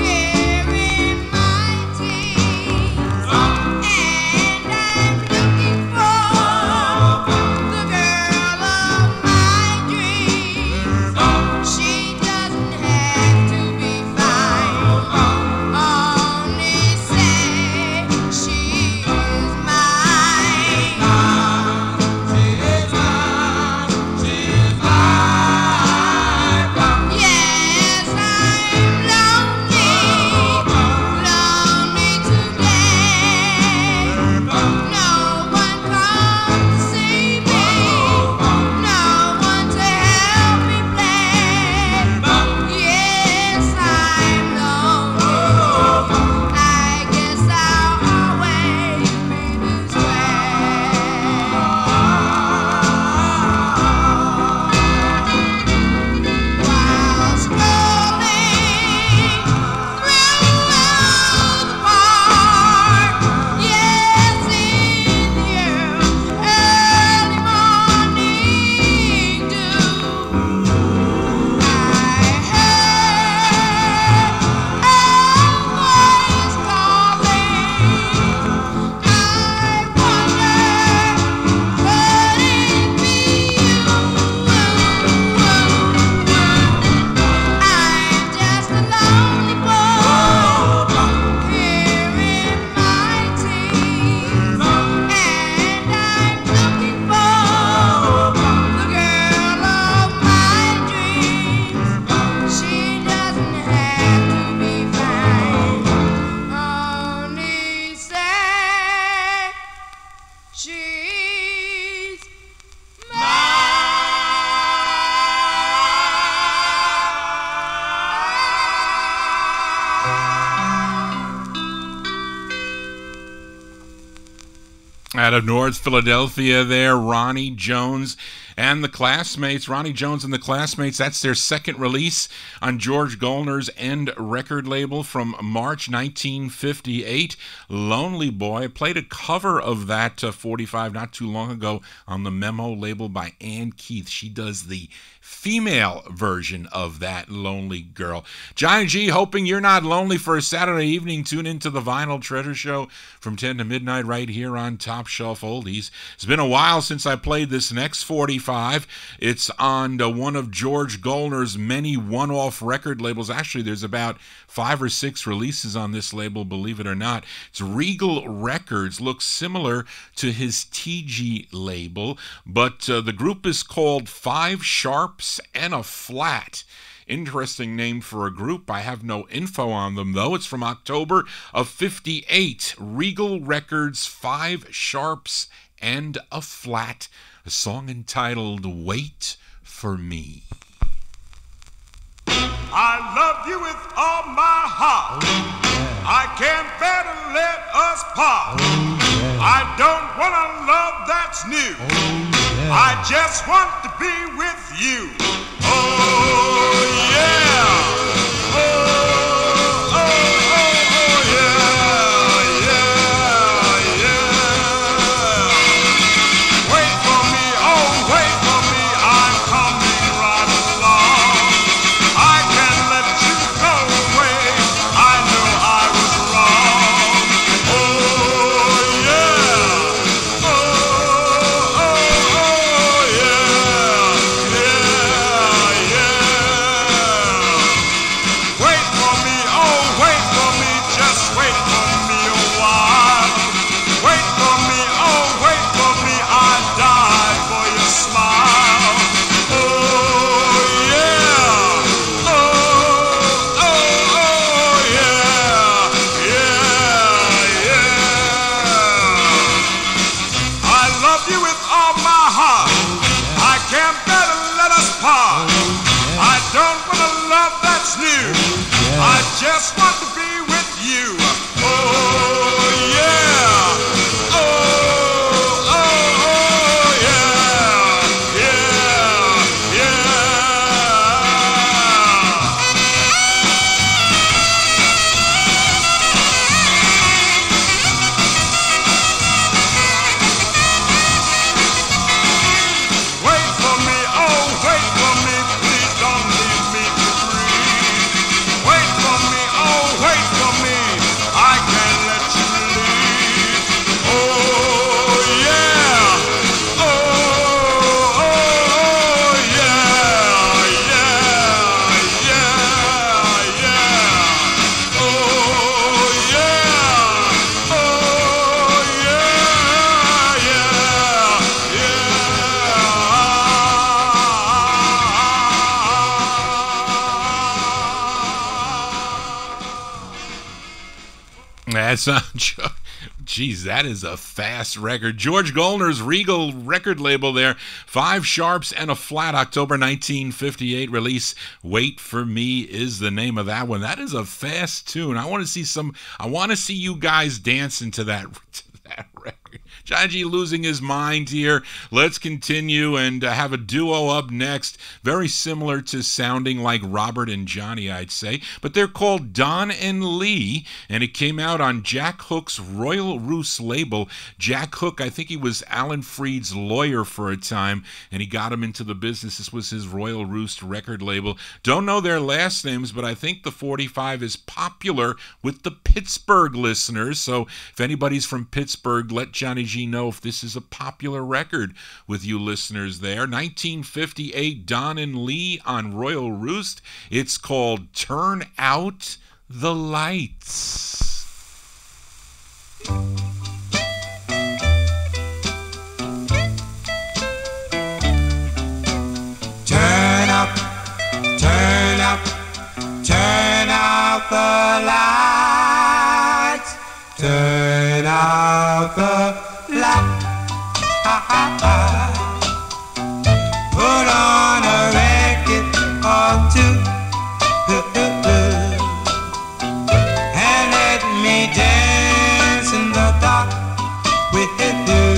Speaker 3: here in my teens, and I'm looking for the girl of my dreams. She doesn't have to be fine, only say she's mine.
Speaker 1: Out of North Philadelphia there, Ronnie Jones and the Classmates. Ronnie Jones and the Classmates, that's their second release on George Gollner's End record label from March 1958. Lonely Boy. I played a cover of that 45 not too long ago on the Memo label by Ann Keith. She does the female version of that, Lonely Girl. Johnny G, hoping you're not lonely for a Saturday evening. Tune into the Vinyl Treasure Show from 10 to midnight right here on Top Shelf Oldies. It's been a while since I played this next 45. It's on one of George Gollner's many one-off record labels. Actually, there's about 5 or 6 releases on this label, believe it or not. It's Regal Records. Looks similar to his TG label, but the group is called 5 Sharps and a Flat. Interesting name for a group. I have no info on them, though. It's from October of 58. Regal Records, 5 Sharps and a Flat. A song entitled Wait for Me.
Speaker 2: I love you with all my heart. I can't bear to let us part. I don't want a love that's new. I just want to be with you. Oh, yeah. Oh, oh, oh, oh, yeah, yeah, yeah. Wait for me, oh, wait for me. I'm coming right along. I can't let you go away. I know I was wrong. Oh, yeah. Oh, oh, oh, yeah. Yeah, yeah. Wait for me, oh, wait for me. Just wait for me a while. Wait for me, oh, wait for me. I die for your smile. Oh, yeah. Oh, oh, oh, yeah. Yeah, yeah. I love you with all my heart. I can't bear to let us part. I don't want a love that's new. I just want to be with you. Oh, yeah. Oh, oh, oh, yeah. Yeah, yeah. Wait for me, oh, wait for me. Please don't leave me to grieve. Wait for me, oh, wait for me. I can't let you leave. Oh, yeah. Oh, oh, oh, yeah. Yeah, yeah, yeah. Oh, yeah. Oh, yeah, yeah,
Speaker 1: That's not Geez, that is a fast record. George Gollner's Regal record label there. 5 Sharps and a Flat, October 1958 release. Wait for Me is the name of that one. That is a fast tune. I want to see you guys dancing to that record. Johnny G losing his mind here. Let's continue and have a duo up next. Very similar to sounding like Robert and Johnny, I'd say. But they're called Don and Lee, and it came out on Jack Hook's Royal Roost label. Jack Hook, I think he was Alan Freed's lawyer for a time, and he got him into the business. This was his Royal Roost record label. Don't know their last names, but I think the 45 is popular with the Pittsburgh listeners. So if anybody's from Pittsburgh, let Johnny G know if this is a popular record with you listeners there. 1958, Don and Lee on Royal Roost. It's called Turn Out the Lights.
Speaker 2: Turn up, turn up, turn out the lights. Turn out the lights. Put on a record or two and let me dance in the dark with you.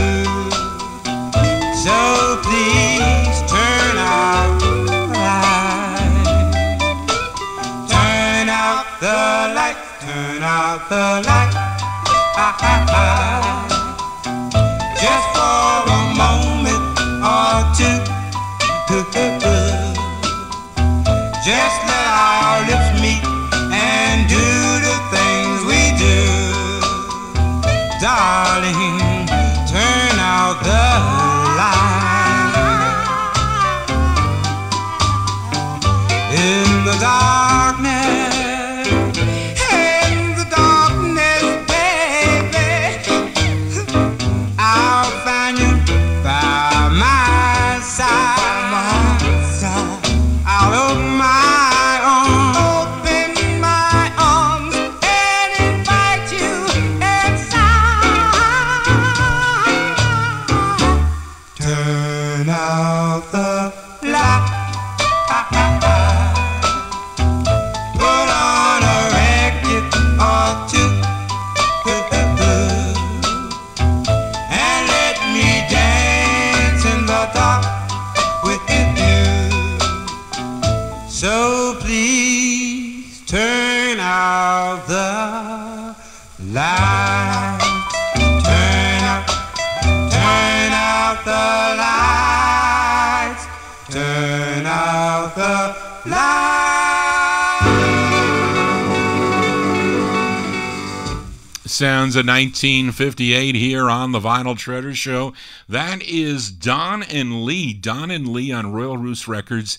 Speaker 6: out the light. Just for a moment or two. Just let our lips meet and do the things we do. Darling, turn out the light. In the darkness, baby, I'll find you by my side. I'll open my arms and invite you inside. Turn out the light. Put on a record or two. And let me dance in the dark with you. So please turn out the light. Turn out the lights. Turn out the lights.
Speaker 1: Sounds of 1958 here on the Vinyl Treasure Show. That is Don and Lee. Don and Lee on Royal Roost Records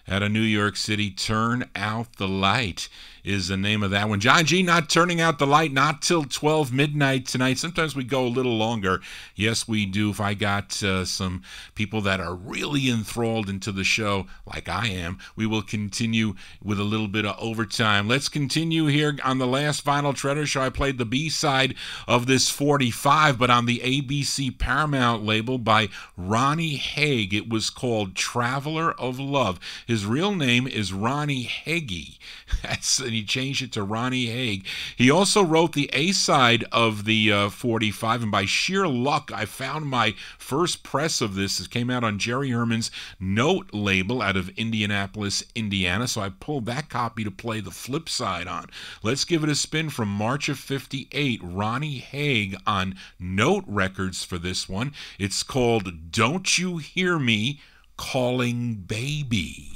Speaker 1: out of New York City. Turn Out the Light is the name of that one. John G not turning out the light, not till 12 midnight tonight. Sometimes we go a little longer. Yes, we do. If I got some people that are really enthralled into the show, like I am, we will continue with a little bit of overtime. Let's continue here on the last Vinyl Treasure Show. I played the B-side of this 45, but on the ABC Paramount label by Ronnie Haig. It was called Traveler of Love. His real name is Ronnie Hagee. And he changed it to Ronnie Haig. He also wrote the A-side of the 45, and by sheer luck, I found my first press of this. It came out on Jerry Herman's Note label out of Indianapolis, Indiana, so I pulled that copy to play the flip side on. Let's give it a spin from March of 58. Ronnie Haig on Note Records for this one. It's called Don't You Hear Me Calling Baby.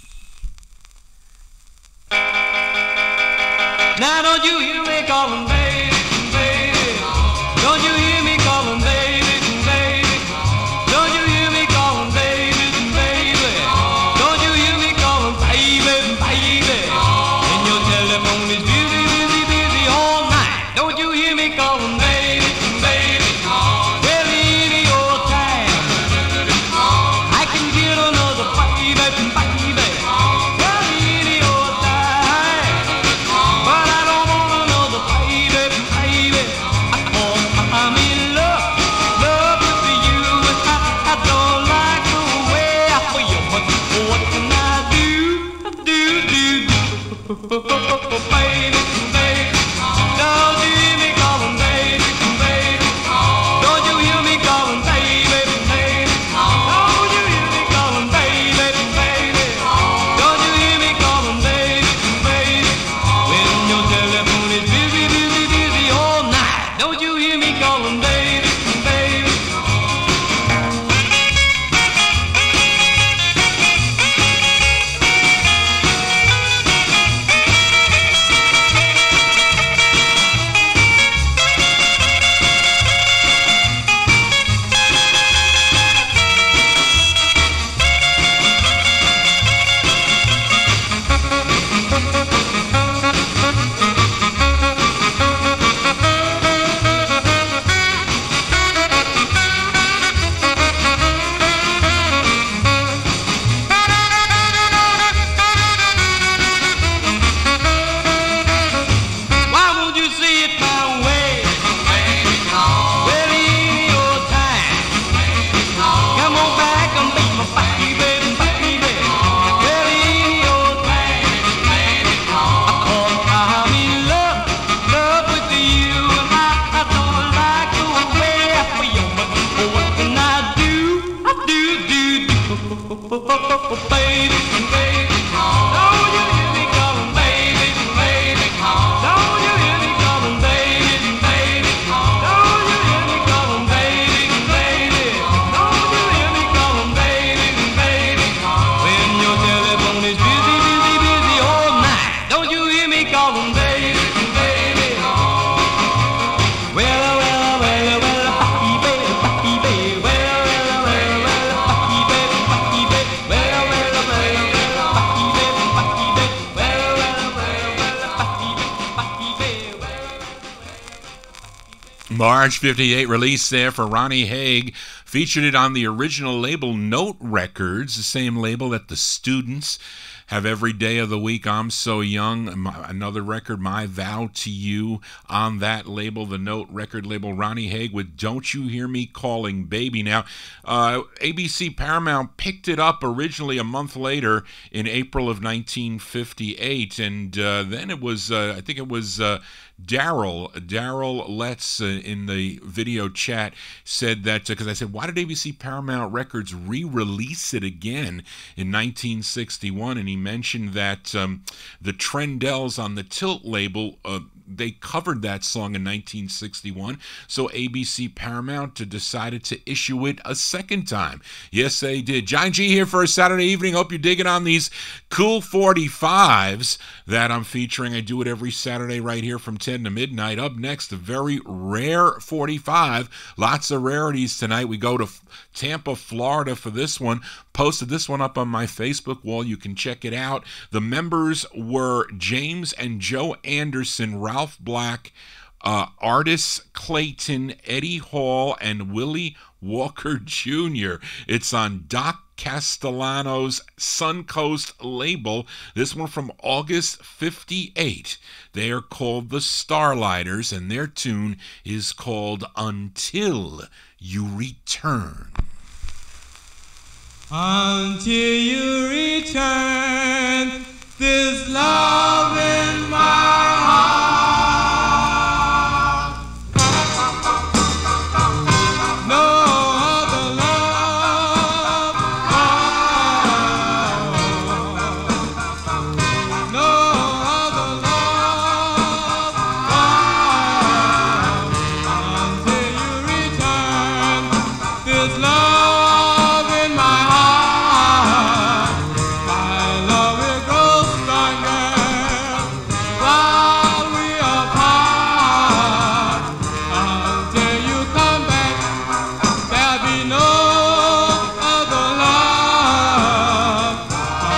Speaker 9: Now don't you hear me calling baby, baby? Don't you hear me calling baby, baby? Don't you hear me calling baby, baby? Don't you hear me calling baby, baby? And your telephone is busy, busy, busy all night. Don't you hear me calling baby, baby? Well, any old time I can get another baby, baby. Well, any old time, but I don't want another baby, baby. I'm in love, love with you, and I don't like the way I feel. But what can I do, baby, baby? Don't you hear me calling baby?
Speaker 1: March 58 release there for Ronnie Haig. Featured it on the original label Note Records, the same label that the Students have every day of the week. I'm So Young, another record, My Vow to You, on that label, the Note record label. Ronnie Haig with Don't You Hear Me Calling Baby. Now, ABC Paramount picked it up originally a month later in April of 1958, and then it was, I think it was Daryl Letts in the video chat said that, because I said, why did ABC Paramount Records re-release it again in 1961? And he mentioned that the Trendells on the Tilt label, they covered that song in 1961, so ABC Paramount decided to issue it a second time. Yes, they did. Johnny G here for a Saturday evening. Hope you're digging on these cool 45s that I'm featuring. I do it every Saturday right here from 10 to midnight. Up next, a very rare 45. Lots of rarities tonight. We go to Tampa, Florida for this one. Posted this one up on my Facebook wall. You can check it out. The members were James and Joe Anderson, Ralph Black, Artis Clayton, Eddie Hall, and Willie Walker Jr. It's on Doc Castellano's Suncoast label. This one from August 58. They are called the Starlighters, and their tune is called Until You Return.
Speaker 9: Until you return, this love in my heart. No other love, no other love, until you return, this love in my heart. My love will grow stronger while we are apart. Until you come back, there'll be no other love.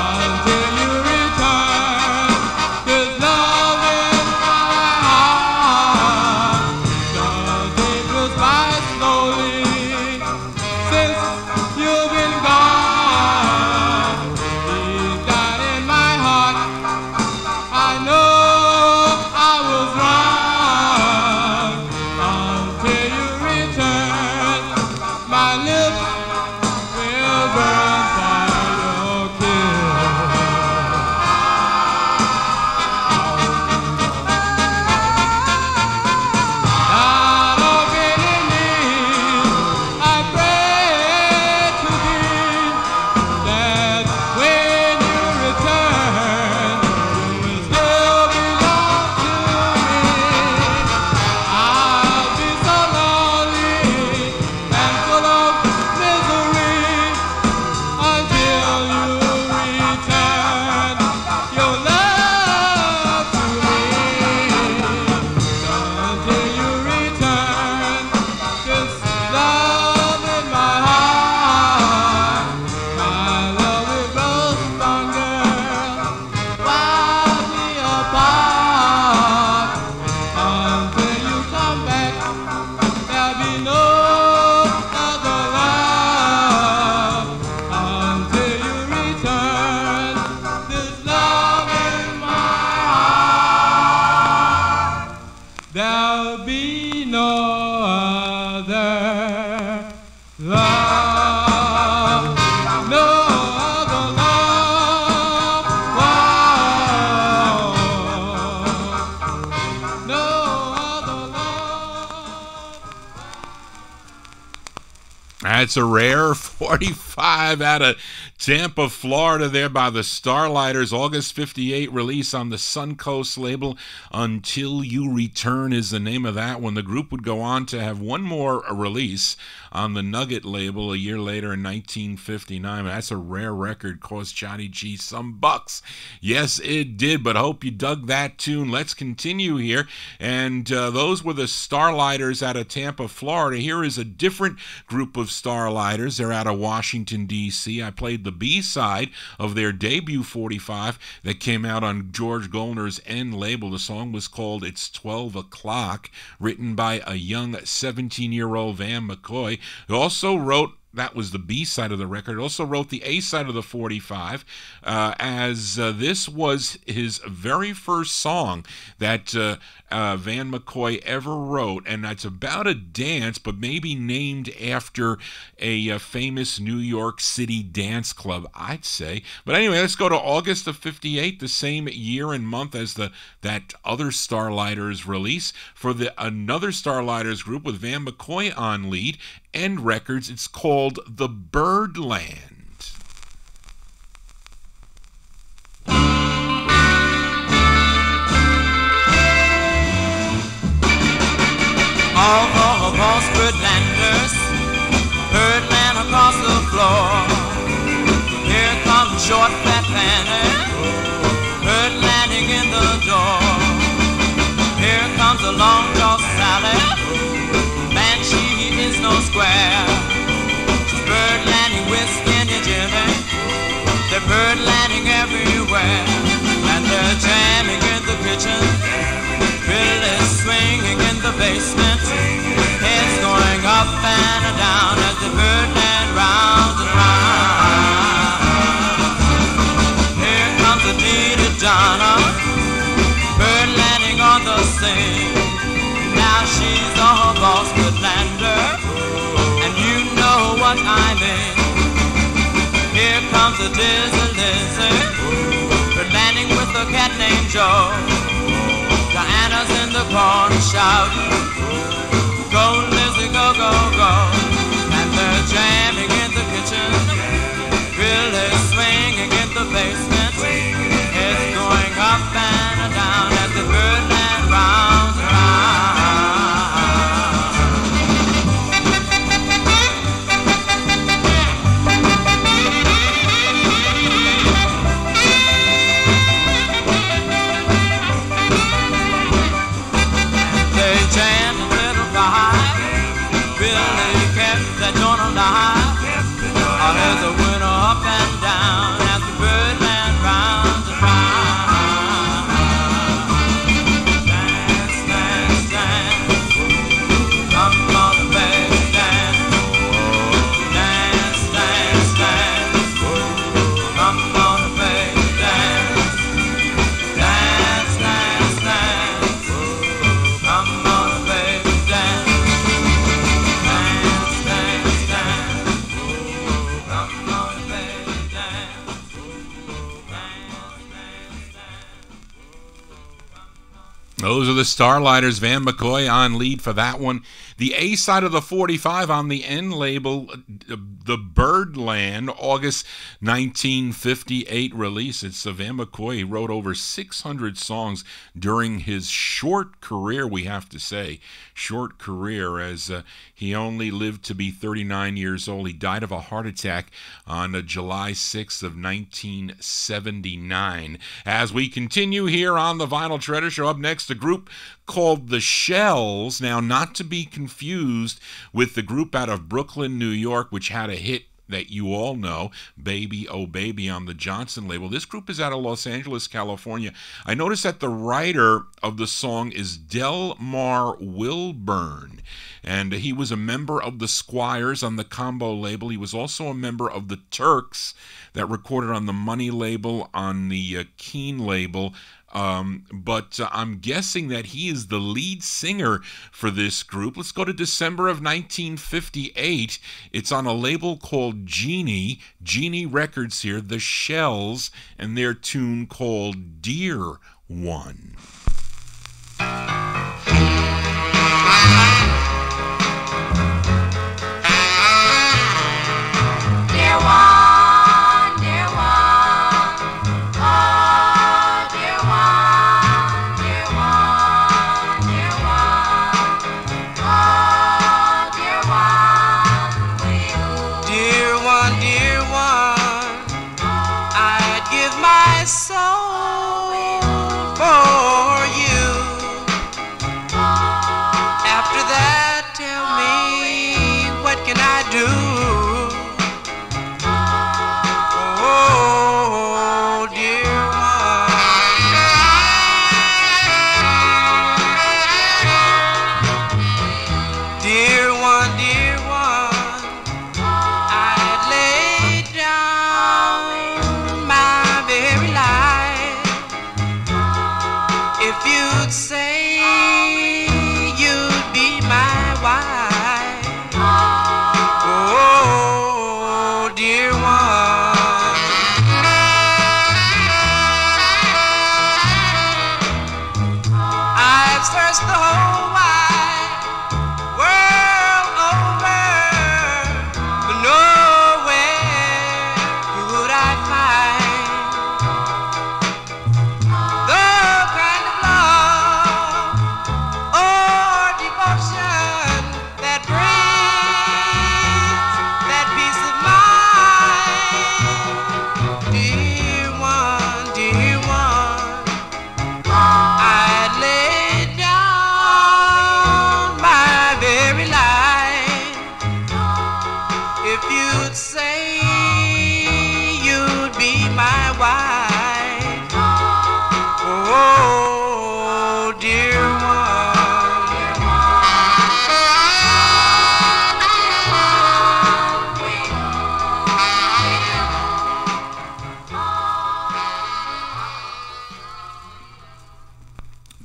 Speaker 9: Until you return, this love in my heart. The day goes by slowly since you've been gone. Deep down in my heart, I know I was wrong. Until you return, my lips will burn for your kiss. Out of any need, I pray to thee that when you return, you will still belong to me. I'll be so lonely and full of misery until you return your love to me. Until you return, this love in my heart. My love will grow stronger while we apart. Until you come back, there'll be no other love. Until you return, this love in my heart. There'll be no other love. No other love. No other love.
Speaker 1: That's a rare 45 out of Tampa, Florida there by the Starlighters. August 58 release on the Suncoast label. Until You Return is the name of that one. The group would go on to have one more release on the Nugget label a year later in 1959. That's a rare record. Cost Johnny G some bucks. Yes, it did, but hope you dug that tune. Let's continue here. And those were the Starlighters out of Tampa, Florida. Here is a different group of Starlighters. They're out of Washington, D.C. I played the B-side of their debut 45 that came out on George Goldner's N label. The song was called It's 12 O'Clock, written by a young 17-year-old Van McCoy, who also wrote, that was the B-side of the record, also wrote the A-side of the 45, as this was his very first song that Van McCoy ever wrote, and that's about a dance, but maybe named after a famous New York City dance club, I'd say. But anyway, let's go to August of 58, the same year and month as that other Starlighters release, for another Starlighters group with Van McCoy on lead, End Records. It's called The Birdland.
Speaker 9: All of us birdlanders, birdland across the floor. Here comes short fat Fanny, birdlanding in the door. Here comes the long jaw Sally, man she is no square. She's birdlanding with Skinny Jimmy, they're birdlanding everywhere. And they're jamming in the kitchen, really swinging in the basement. It's going up and down as the birdland round and round. Here comes the Dita Donna, birdlanding on the scene. Now she's a boss birdlander, and you know what I mean. Here comes the Dizzy Lizzy, birdlanding with a cat named Joe. Diana's in the corner shouting, go Lizzie, go, go, go. And they're jamming in the kitchen, really swinging in the basement. It's going up and down as the birdland rounds and round. There's a winner up and down as the birdland rounds and round. Dance, dance, dance, come on baby, dance. Dance, dance, dance, come on baby, dance. Dance, dance, dance, come on baby, dance.
Speaker 1: Those are the Starlighters, Van McCoy on lead for that one. The A side of the 45 on the N label, The Birdland, August 1958 release. It's Van McCoy. He wrote over 600 songs during his short career, we have to say. Short career, as he only lived to be 39 years old. He died of a heart attack on July 6th of 1979. As we continue here on the Vinyltreasure Show, up next, a group called The Shells. Now, not to be confused with the group out of Brooklyn, New York, which had a hit that you all know, Baby Oh Baby, on the Johnson label. This group is out of Los Angeles, California. I noticed that the writer of the song is Delmar Wilburn, and he was a member of the Squires on the Combo label. He was also a member of the Turks that recorded on the Money label, on the Keen label. But I'm guessing that he is the lead singer for this group. Let's go to December of 1958. It's on a label called Genie Records here, The Shells, and their tune called Dear One.
Speaker 3: Dear one, dear one.
Speaker 9: Soul for you.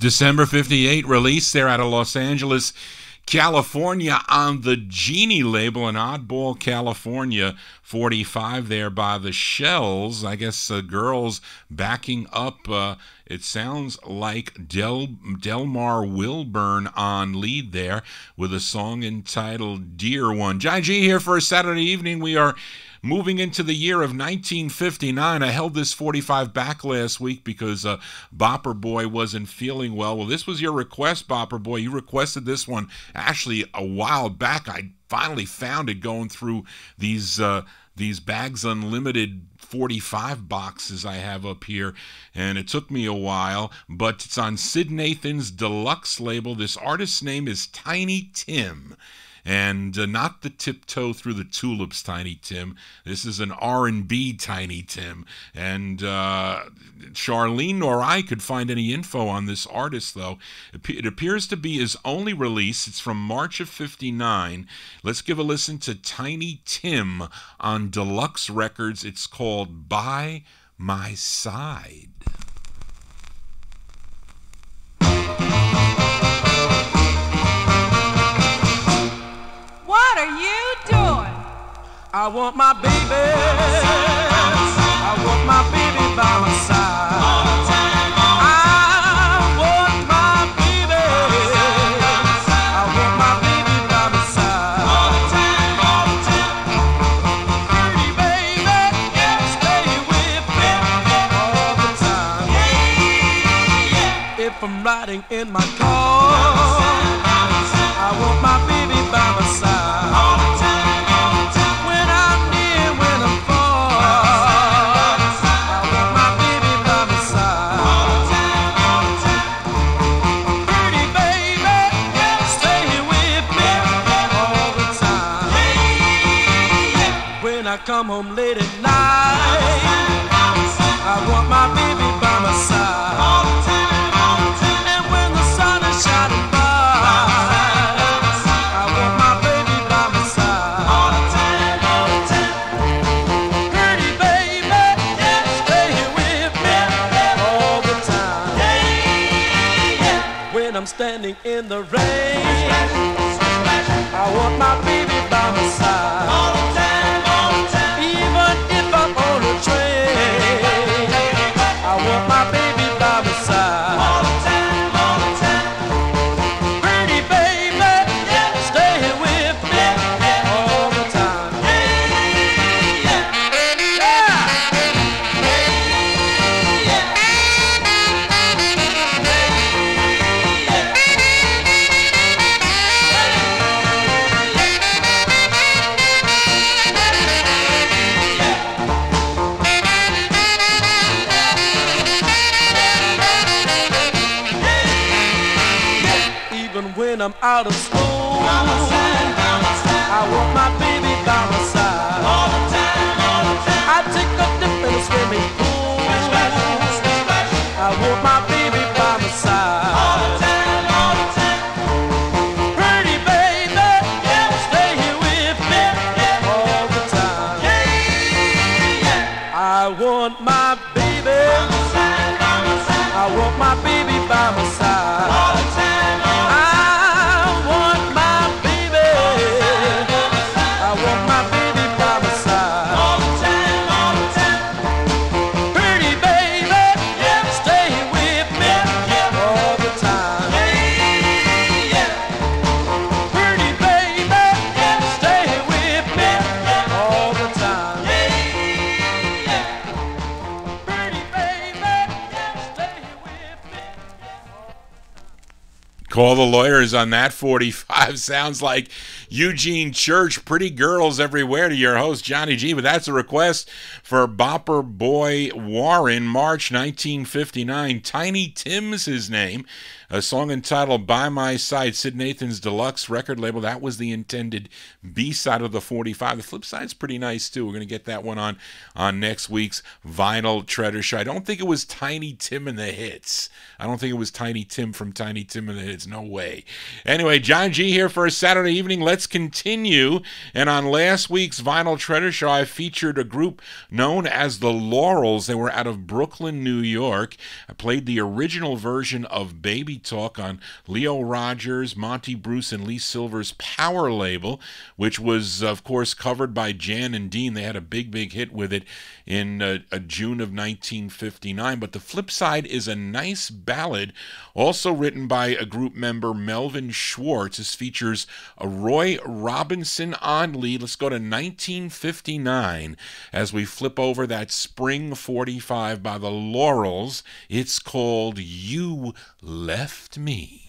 Speaker 1: December 58 release there out of Los Angeles, California on the Genie label, an Oddball California 45 there by the Shells. I guess girls backing up, it sounds like Delmar Wilburn on lead there with a song entitled Dear One. Johnny G here for a Saturday evening. We are moving into the year of 1959. I held this 45 back last week because Bopper Boy wasn't feeling well. Well, this was your request, Bopper Boy. You requested this one actually a while back. I finally found it going through these Bags Unlimited 45 boxes I have up here, and it took me a while, but it's on Sid Nathan's Deluxe label. This artist's name is Tiny Tim. And not the Tiptoe Through the Tulips Tiny Tim. This is an R&B Tiny Tim. And Charlene nor I could find any info on this artist, though. It appears to be his only release. It's from March of '59. Let's give a listen to Tiny Tim on Deluxe Records. It's called By My Side.
Speaker 10: What are you doing?
Speaker 9: I want my baby. I want my baby by my side. I want my baby. I want my baby by my side. Pretty baby, stay with me all the time. If I'm riding in my car, I want my baby by my side. Come home late at night, I want my baby by my side. And when the sun is shining bright, I want my baby by my side. Pretty baby, stay here with me all the time. When I'm standing in the rain, I want my baby by my side. I'm out of school, I want my baby by my side. I take a dip in a swimming pool, I want my baby by my side. Pretty baby, stay here with me all the time. I want my baby, I want my baby by my side.
Speaker 1: Call the lawyers on that 45. Sounds like Eugene Church, Pretty Girls Everywhere, to your host, Johnny G. But that's a request for Bopper Boy Warren, March 1959. Tiny Tim's his name. A song entitled By My Side, Sid Nathan's Deluxe record label. That was the intended B-side of the 45. The flip side's pretty nice, too. We're going to get that one on next week's Vinyltreasure Show. I don't think it was Tiny Tim and the Hits. I don't think it was Tiny Tim from Tiny Tim and the Hits. No way. Anyway, John G here for a Saturday evening. Let's continue. And on last week's Vinyltreasure Show, I featured a group known as the Laurels. They were out of Brooklyn, New York. I played the original version of Baby Baby Talk on Leo Rogers, Monty Bruce, and Lee Silver's Power label, which was, of course, covered by Jan and Dean. They had a big hit with it in June of 1959. But the flip side is a nice ballad, also written by a group member, Melvin Schwartz. This features a Roy Robinson on lead. Let's go to 1959 as we flip over that Spring 45 by the Laurels. It's called You Left Me.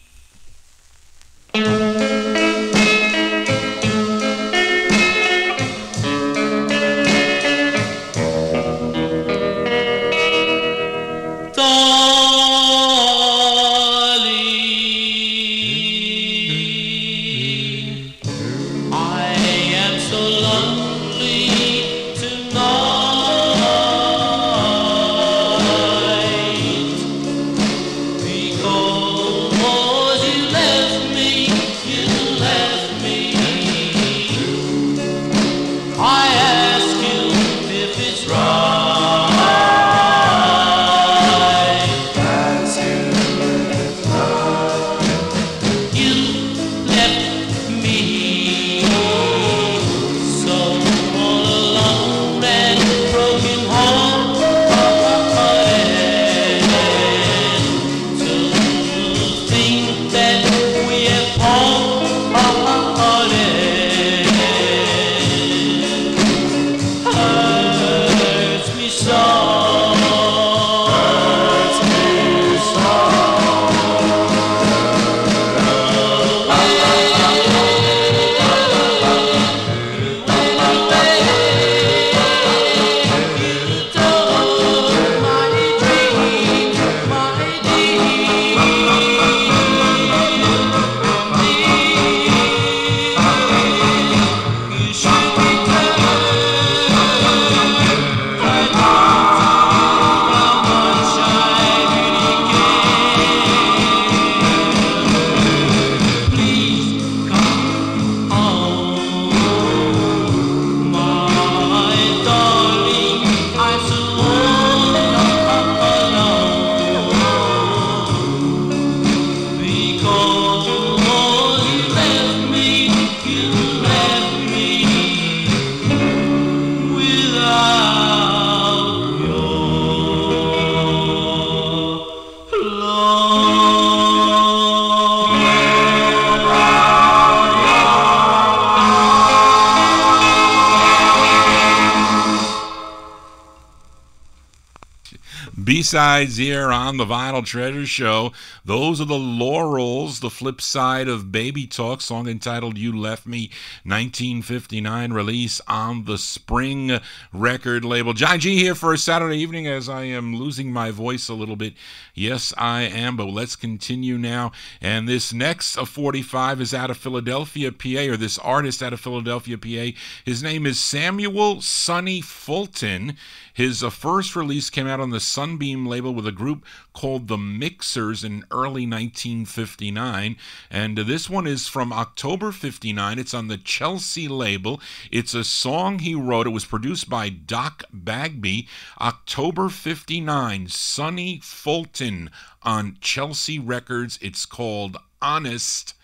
Speaker 1: B-sides here on the Vinyl Treasure Show. Those are the Laurels, the flip side of Baby Talk, song entitled You Left Me, 1959, release on the Spring record label. John G here for a Saturday evening as I am losing my voice a little bit. Yes, I am, but let's continue now. And this next 45 is out of Philadelphia, PA, or this artist out of Philadelphia, PA. His name is Samuel Sonny Fulton. His first release came out on the Sunbeam label with a group called The Mixers in early 1959. And this one is from October 59. It's on the Chelsea label. It's a song he wrote. It was produced by Doc Bagby. October 59, Sonny Fulton on Chelsea Records. It's called Honest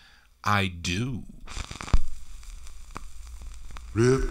Speaker 1: I Do.
Speaker 2: Oh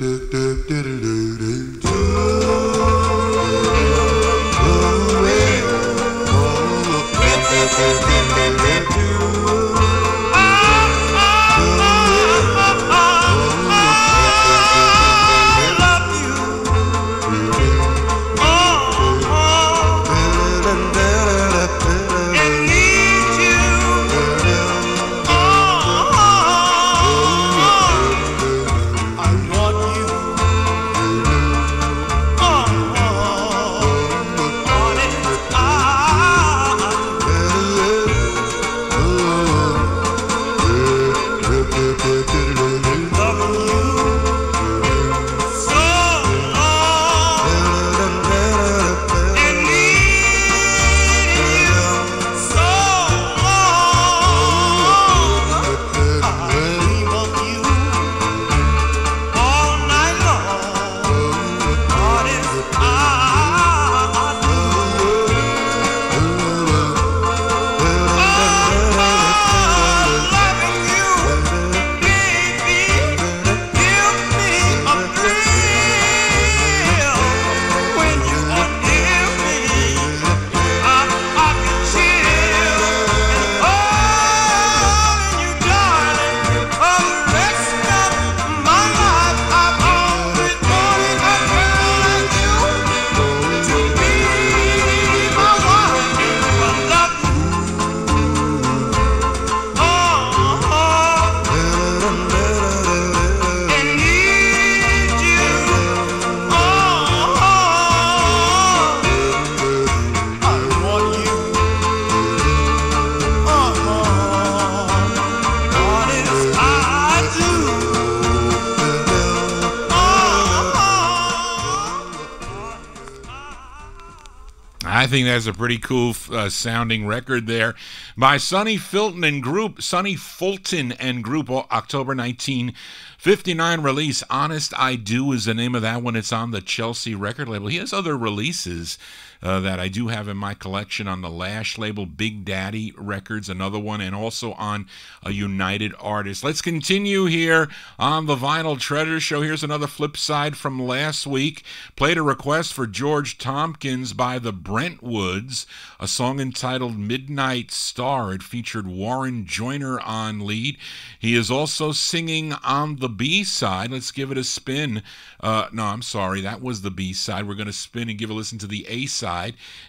Speaker 1: I think that's a pretty cool sounding record there by Sonny Fulton and Group. October 1959 release. Honest I Do is the name of that one. It's on the Chelsea record label. He has other releases that I do have in my collection on the Lash label, Big Daddy Records, another one, and also on a United Artists. Let's continue here on the Vinyl Treasure Show. Here's another flip side from last week. Played a request for George Tompkins by the Brentwoods, a song entitled Midnight Star. It featured Warren Joyner on lead. He is also singing on the B-side. Let's give it a spin. No, I'm sorry, that was the B-side. We're going to spin and give a listen to the A-side.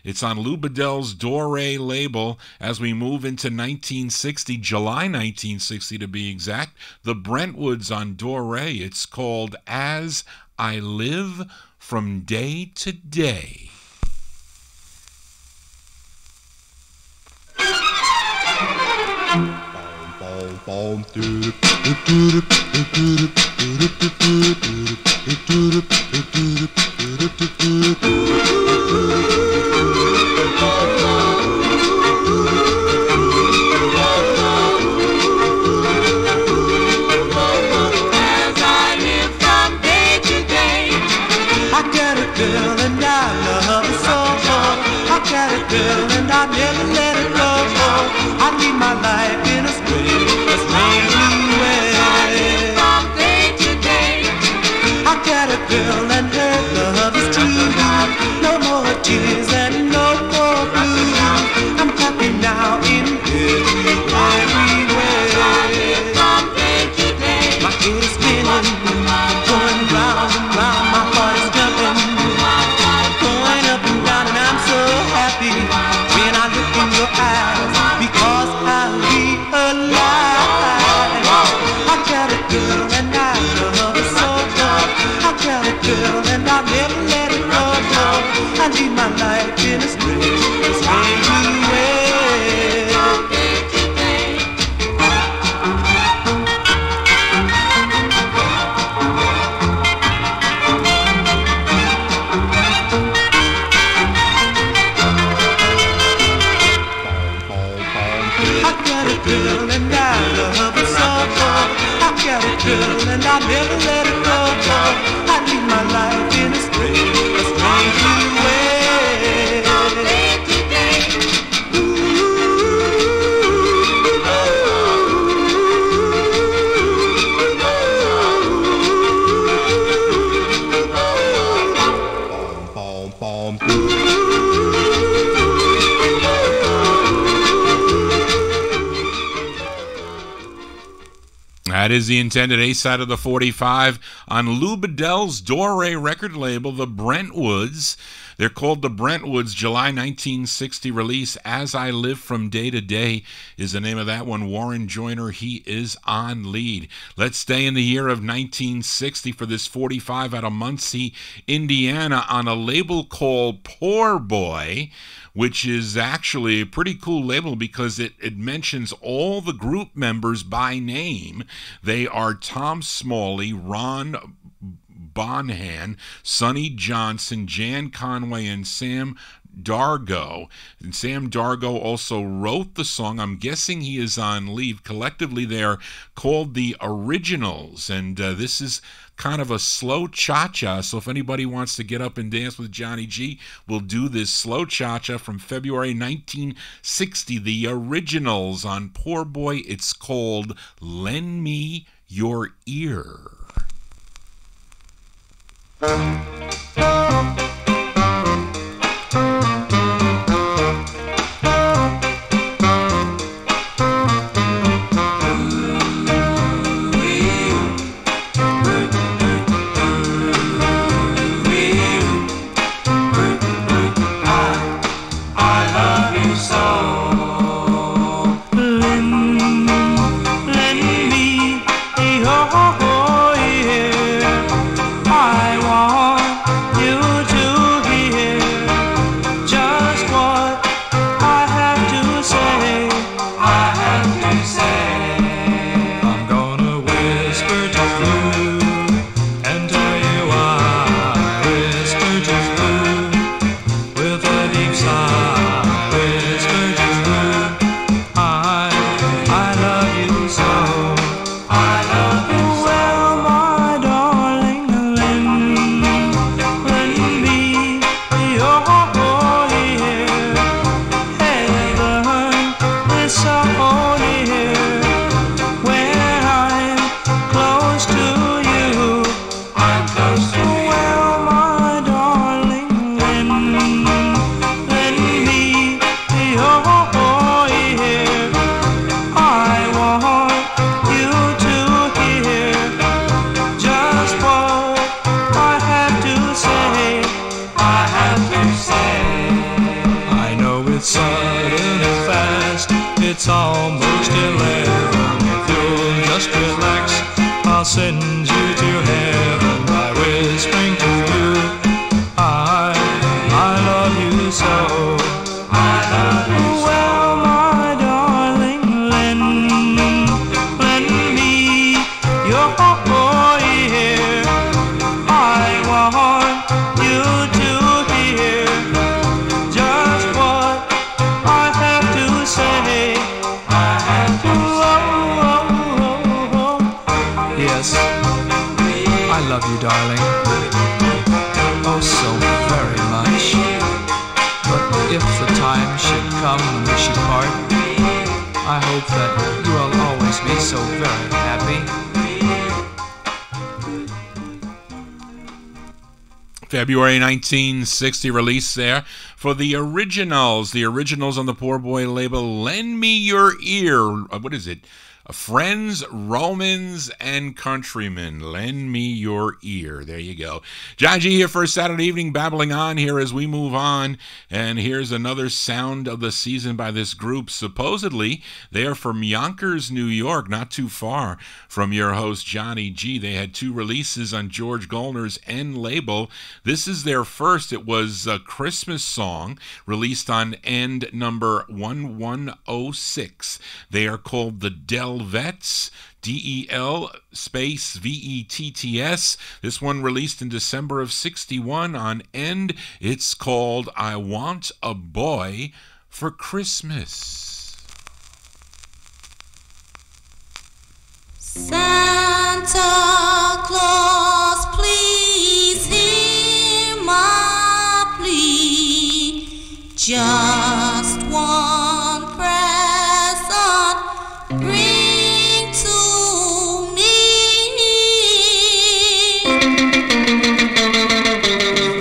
Speaker 1: It's on Lou Bedell's Doré label as we move into 1960, July 1960 to be exact. The Brentwoods on Doré. It's called As I Live From Day to Day.
Speaker 9: Girl and I love her so. I got a girl and I never let her go. I lead my life in a strange way. From day to day, I got a girl and her love is true. No more tears and no more blue. I'm happy now in every way. From day to day, my head is spinning, going round and round. My heart is jumping, going up and down, and I'm so happy when I look in your eyes, because I'll be alive. I got a girl and I love her so. I got a girl and I'll never let her go. I lead my life in a strange way. Girl and I love her so. I got a girl and I'll never let her go. I lead my life in a strange way. Day to day.
Speaker 1: That is the intended A-side of the 45 on Lou Bedell's Doré record label, the Brentwoods. They're called the Brentwoods. July 1960 release. As I Live From Day to Day is the name of that one. Warren Joyner, he is on lead. Let's stay in the year of 1960 for this 45 out of Muncie, Indiana, on a label called Poor Boy, which is actually a pretty cool label because it mentions all the group members by name. They are Tom Smalley, Ron Bonham, Sonny Johnson, Jan Conway, and Sam Dargo. And Sam Dargo also wrote the song. I'm guessing he is on lead. Collectively, they are called the Originals, and this is kind of a slow cha-cha, so if anybody wants to get up and dance with Johnny G, we'll do this slow cha-cha from February 1960, the Originals on Poor Boy. It's called Lend Me Your Ear.
Speaker 9: I want It's almost 11. If you'll just relax, I'll send you to heaven by whispering to you, I love you so. I love you so. Well, my darling, lend me your ear. I want you to hear just what I have to say. I have to say. Yes, I love you, darling. Oh, so very much. But if the time should come when we should part, I hope that you will always be so very happy.
Speaker 1: February 1960 release there for the originals. The originals on the Poor Boy label. Lend Me Your Ear. What is it? Friends, Romans, and Countrymen. Lend Me Your Ear. There you go. John G here for a Saturday evening, babbling on here as we move on. And here's another sound of the season by this group. Supposedly, they are from Yonkers, New York, not too far from your host, Johnny G. They had 2 releases on George Golner's End label. This is their first. It was a Christmas song released on End number 1106. They are called the Delvets, DEL space VETTS. This one released in December of 61 on End. It's called I Want a Boy for Christmas.
Speaker 10: Santa Claus, please hear my plea. Just one present bring to me.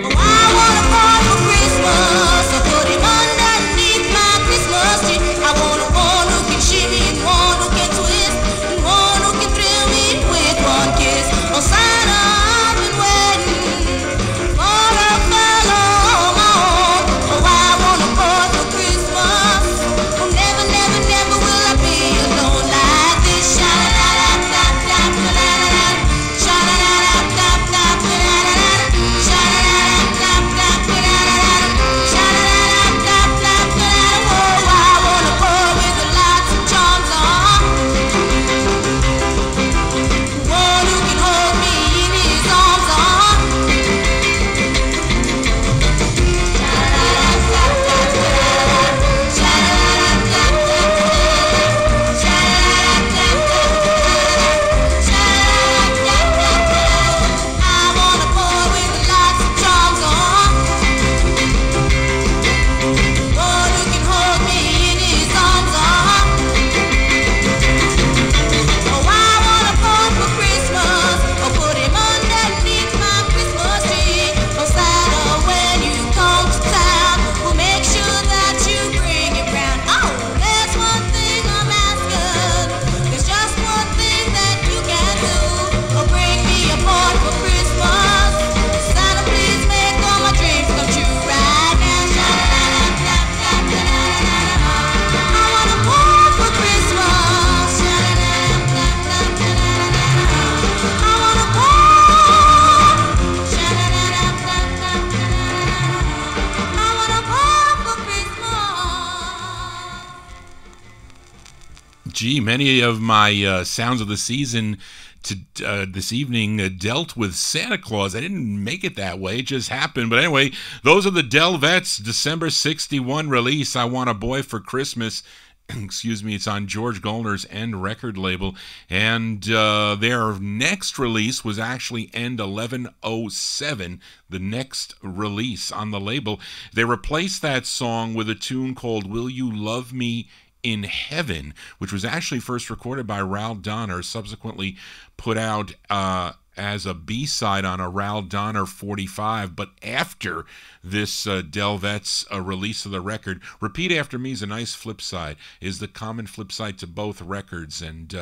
Speaker 10: Oh, I want a boy for Christmas. I put him underneath my Christmas tree. I want a one who can shimmy and one who can twist and one who can thrill me with one kiss. Oh, Santa, I've been waiting for a fellow of my own. Oh, I want a boy for Christmas. Oh, never, never, never will I be alone like this. Sha-la-la-la-la-la-la-la-la-la. Sha-la-la-la-la-la-la-la-la. Sha-la-la-la-la-la-la-la-la. Sha-la-la-la-la-la-la-la. Oh, I want a boy with lots of charms on. One who can hold me in his arms on. I want a boy with lots of charms on. One who can hold me in his arms on. Oh, I want a boy for Christmas. Oh, put him underneath my Christmas tree. Oh, Santa, when you come to town, we'll make sure that you bring him round. Oh, there's one thing I'm asking. There's just one thing that you can do. Oh, bring me a boy for Christmas. Santa, please make all my dreams come true right now. Sha-la-la-la-la-la-la-la-la. I want a boy for Christmas. Sha-la-la-la-la-la-la-la. I want a boy. Sha-la-la-la-la-la-la-la. I want a boy for Christmas.
Speaker 1: Gee, many of my sounds of the season to this evening dealt with Santa Claus. I didn't make it that way. It just happened. But anyway, those are the Delvets, December 61 release, I Want a Boy for Christmas. Excuse me, it's on George Golner's End record label. And their next release was actually End 1107, the next release on the label. They replaced that song with a tune called Will You Love Me in Heaven, which was actually first recorded by Raul Donner, subsequently put out as a B-side on a Raul Donner 45, but after this Delvets release of the record. Repeat After Me is a nice flip side, is the common flip side to both records, and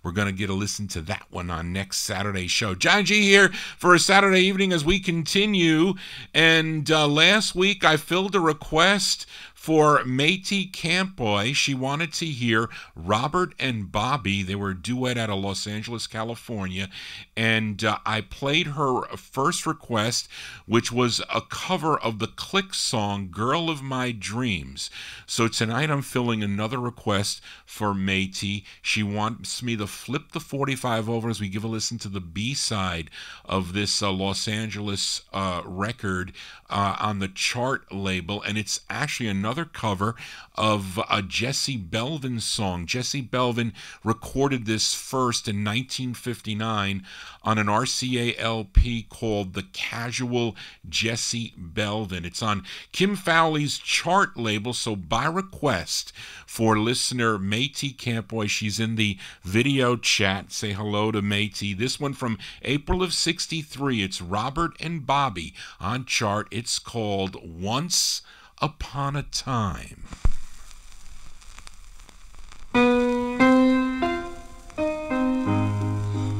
Speaker 1: we're going to get a listen to that one on next Saturday's show. John G here for a Saturday evening as we continue, and last week I filled a request for Métis Campboy. She wanted to hear Robert and Bobby. They were a duet out of Los Angeles, California, and I played her first request, which was a cover of the Click song, Girl of My Dreams. So tonight I'm filling another request for Métis. She wants me to flip the 45 over as we give a listen to the B-side of this Los Angeles record on the Chart label, and it's actually another cover of a Jesse Belvin song. Jesse Belvin recorded this first in 1959 on an RCA LP called The Casual Jesse Belvin. It's on Kim Fowley's Chart label, so by request for listener Métis Campboy, she's in the video chat. Say hello to Métis. This one from April of '63. It's Robert and Bobby on Chart. It's called Once Upon a Time.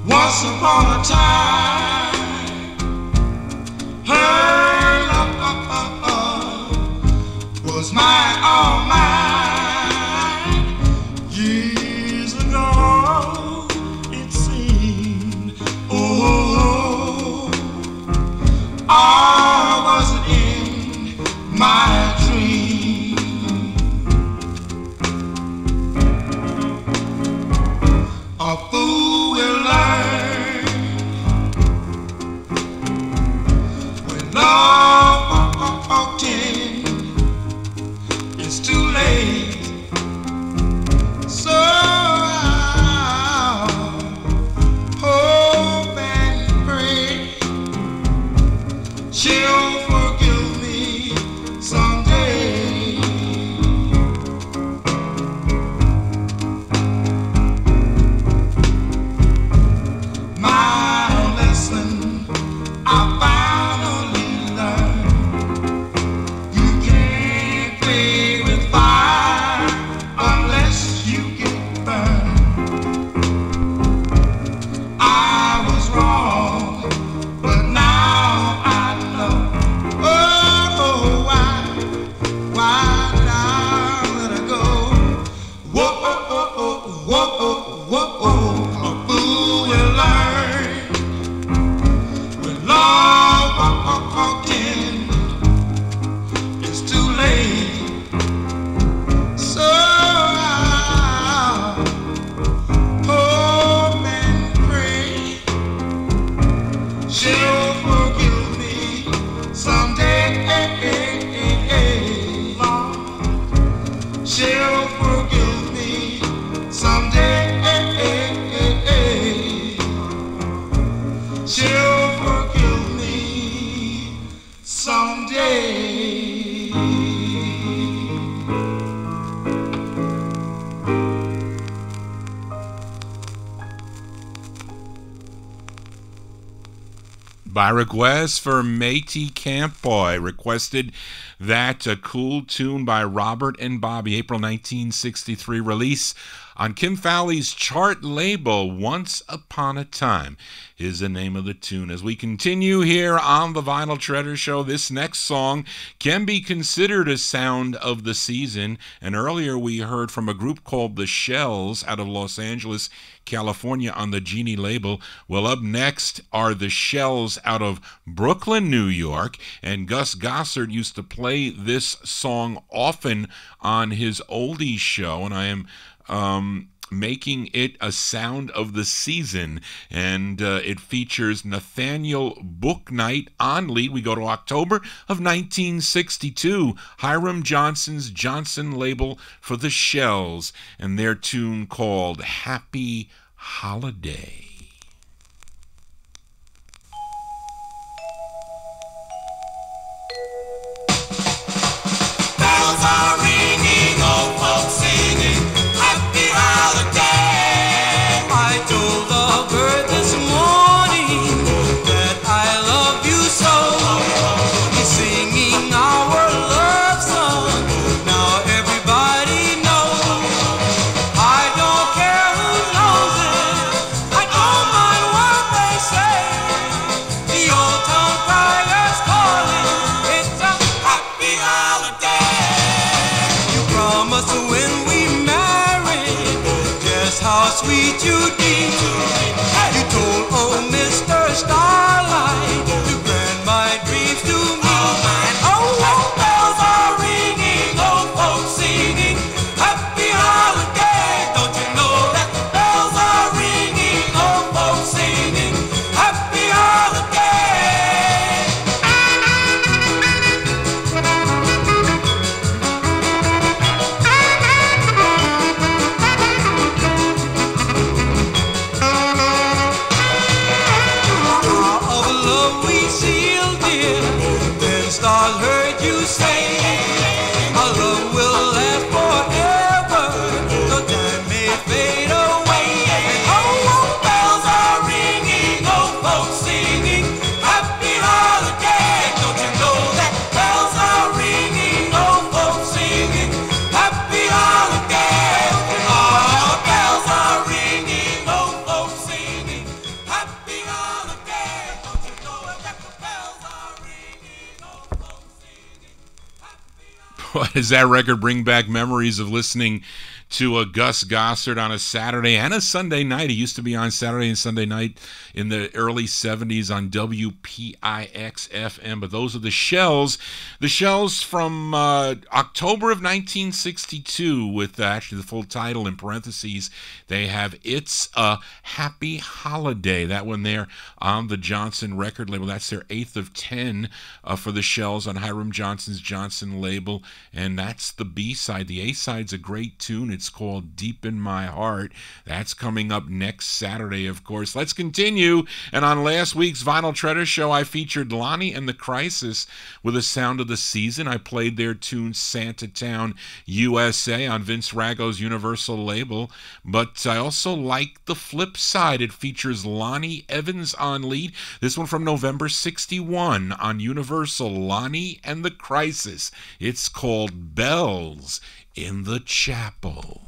Speaker 2: Once upon a time, her love was my all mine. Years ago, it seemed, oh, I wasn't in my dream. A fool will learn when love walked in. It's too late, so I'll hope and pray she'll forgive me someday. My lesson I finally learned: you can't play with fire unless you get burned. I was wrong, but now I know. Oh, why did I let her go? Whoa, oh, oh, oh, whoa, oh, whoa, oh. A fool will learn when love walked in. It's too late, so I'll hope and pray she'll forgive me someday. Lord, she'll forgive me someday. She'll forgive me someday.
Speaker 1: By request for Métis Campboy, requested that a cool tune by Robert and Bobby, April 1963 release on Kim Fowley's Chart label, Once Upon a Time is the name of the tune. As we continue here on the Vinyltreasure Show, this next song can be considered a sound of the season. And earlier we heard from a group called The Shells out of Los Angeles, California on the Genie label. Well, up next are The Shells out of Brooklyn, New York. And Gus Gossard used to play this song often on his oldies show, and I am making it a sound of the season, and it features Nathaniel Bouknight on lead. We go to October of 1962, Hiram Johnson's Johnson label for The Shells, and their tune called Happy Holiday.
Speaker 2: Bells are ringing, old folks singing, happy holiday.
Speaker 9: I told the bird this morning that I love you so. He's singing our love song. Now everybody knows. I don't care who knows it. I don't treat you deep. You told old Mr. Starlight to grant my dreams to me. And oh, bells are ringing, old folks singing, happy holiday. Don't you know that the bells are ringing, old folks singing, happy holiday. Of love we sealed, dear. Then stars heard you say, our love will last forever. The time may fade away. And oh, bells are ringing, old folks singing, happy holiday. Don't you know that bells are ringing, old folks singing, happy holiday. Oh, bells are ringing, old folks singing, happy holiday. Don't you know that the bells are ringing, old folks singing, happy holiday.
Speaker 1: Boy, does that record bring back memories of listening to Gus Gossard on a Saturday and a Sunday night. He used to be on Saturday and Sunday night in the early 70s on WPIX-FM. But those are the Shells. The Shells from October of 1962 with actually the full title in parentheses. They have It's a Happy Holiday. That one there on the Johnson record label. That's their 8th of 10 for the Shells on Hiram Johnson's Johnson label. And that's the B-side. The A-side's a great tune. It's called Deep in My Heart. That's coming up next Saturday, of course. Let's continue. And on last week's Vinyl Treasure Show, I featured Lonnie and the Crisis with a sound of the season. I played their tune Santa Town, USA on Vince Rago's Universal label. But I also like the flip side. It features Lonnie Evans on lead. This one from November 61 on Universal, Lonnie and the Crisis. It's called Bells in the Chapel.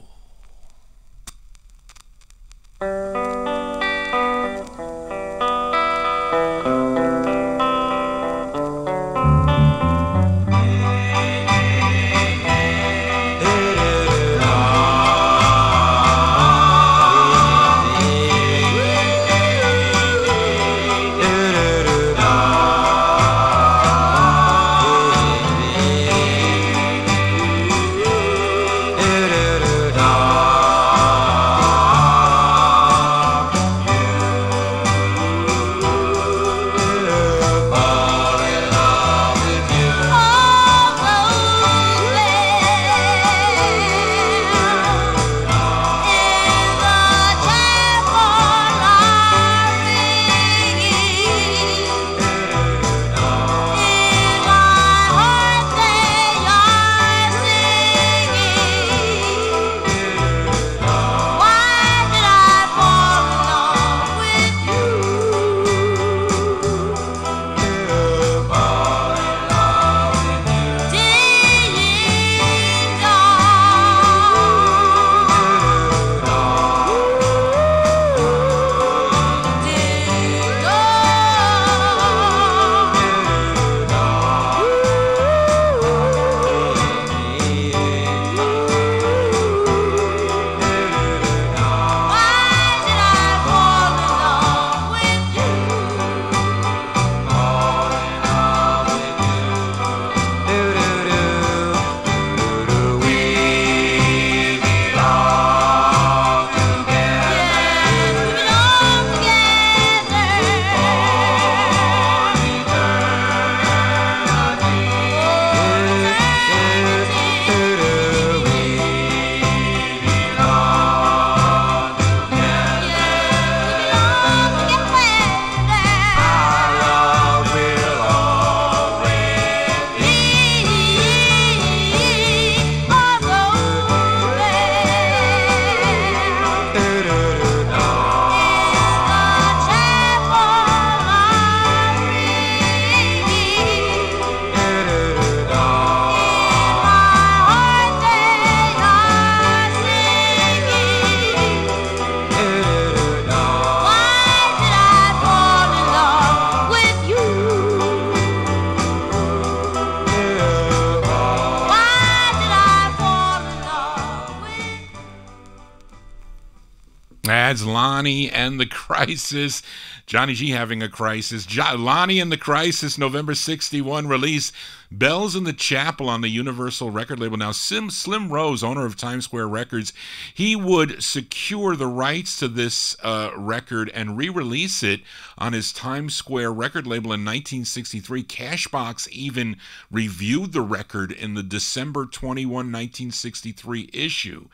Speaker 1: Lonnie and the Crisis. Johnny G having a crisis. Lonnie and the Crisis, November 61 release. Bells in the Chapel on the Universal record label. Now, Slim Rose, owner of Times Square Records, he would secure the rights to this record and re-release it on his Times Square record label in 1963. Cashbox even reviewed the record in the December 21, 1963 issue.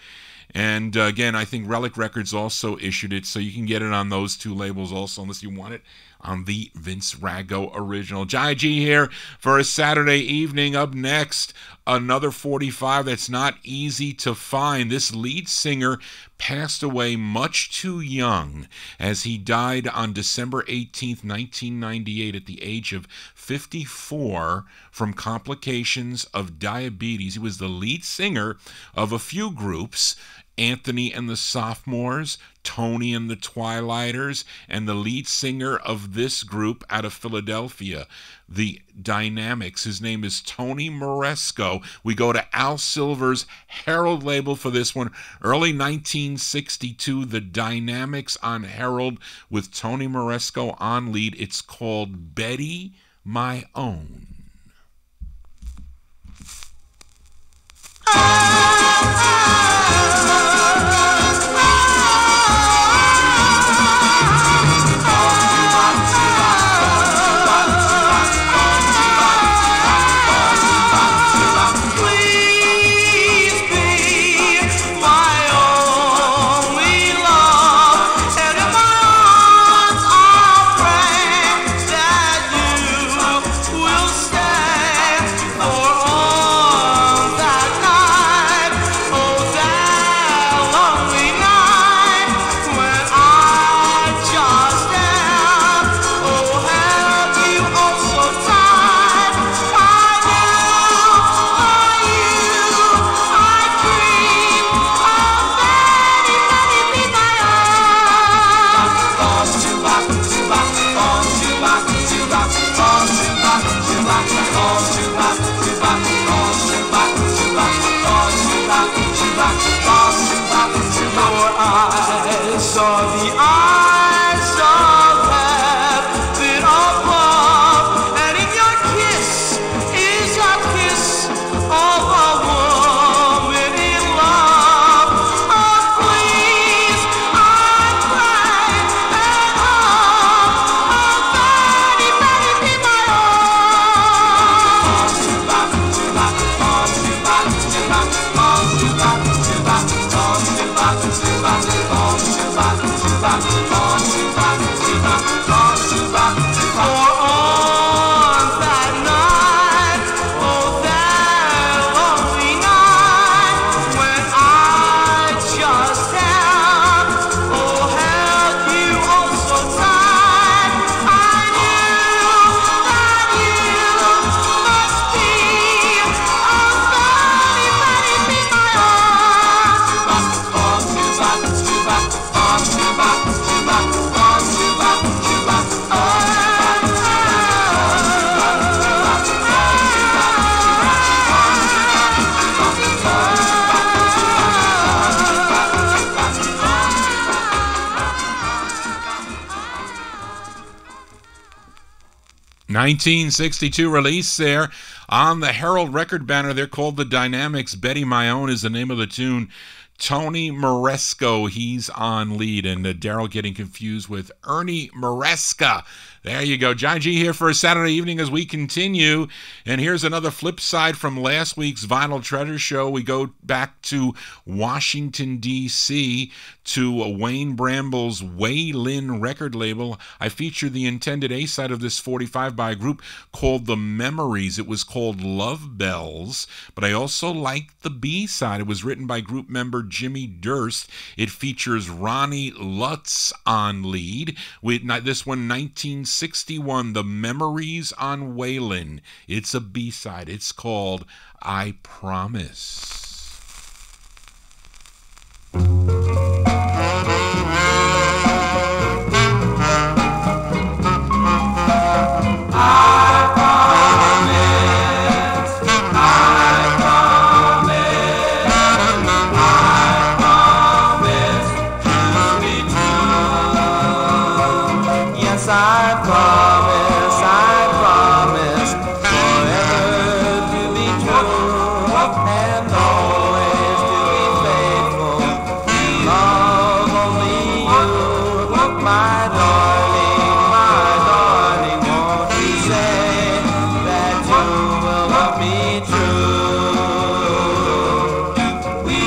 Speaker 1: And again, I think Relic Records also issued it, so you can get it on those two labels also, unless you want it on the Vince Rago original. Johnny G here for a Saturday evening. Up next, another 45 that's not easy to find. This lead singer passed away much too young, as he died on December 18th, 1998 at the age of 54 from complications of diabetes. He was the lead singer of a few groups, Anthony and the Sophomores, Tony and the Twilighters, and the lead singer of this group out of Philadelphia, the Dynamics. His name is Tony Moresco. We go to Al Silver's Herald label for this one. Early 1962, the Dynamics on Herald with Tony Moresco on lead. It's called Betty My Own. ...1962 release there on the Herald record banner. They're called the Dynamics. Betty My Own is the name of the tune. Tony Moresco, he's on lead, and Daryl getting confused with Ernie Moresca. There you go. Johnny G here for a Saturday evening as we continue. And here's another flip side from last week's Vinyl Treasure Show. We go back to Washington, D.C., to Wayne Bramble's Waylin record label. I featured the intended A-side of this 45 by a group called The Memories. It was called Love Bells, but I also liked the B-side. It was written by group member Jimmy Durst. It features Ronnie Lutz on lead. With this one, 1961, The Memories on Waylin. It's a B-side. It's called I Promise.
Speaker 9: I promise to be true.
Speaker 5: promise forever to be true and always to be faithful. Love only you, my darling, won't you say that you will love me true? We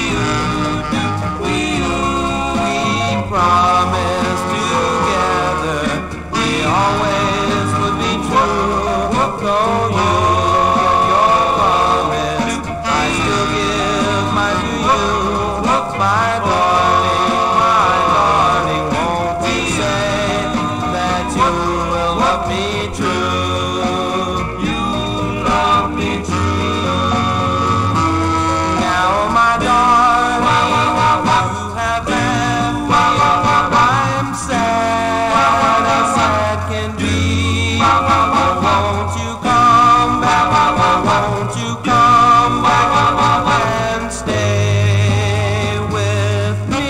Speaker 5: promised together we always would be true. Though you kept your promise, I still give mine to you. My darling, won't you say that you will love me true? You love me true. Now, my darling, you have left me. I'm sad as sad can be. Won't you come back? Won't you come back and stay with me?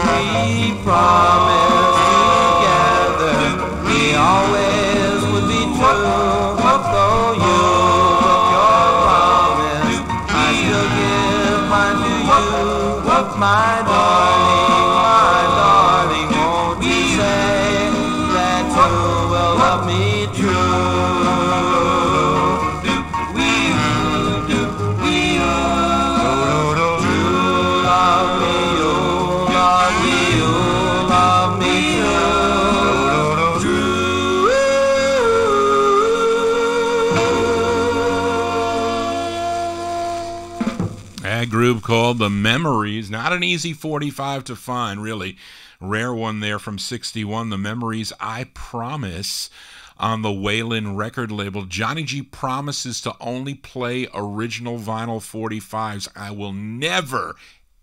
Speaker 5: We promised together we always would be true. Though you broke your promise, I still give mine to you. My darling, won't you say that you will love me true? We do. True love me, oh, love me, oh, love me true.
Speaker 1: A group called The Memories. Not an easy 45 to find, really. Rare one there from 61. The Memories, I Promise, on the Whalen record label. Johnny G promises to only play original vinyl 45s. I will never,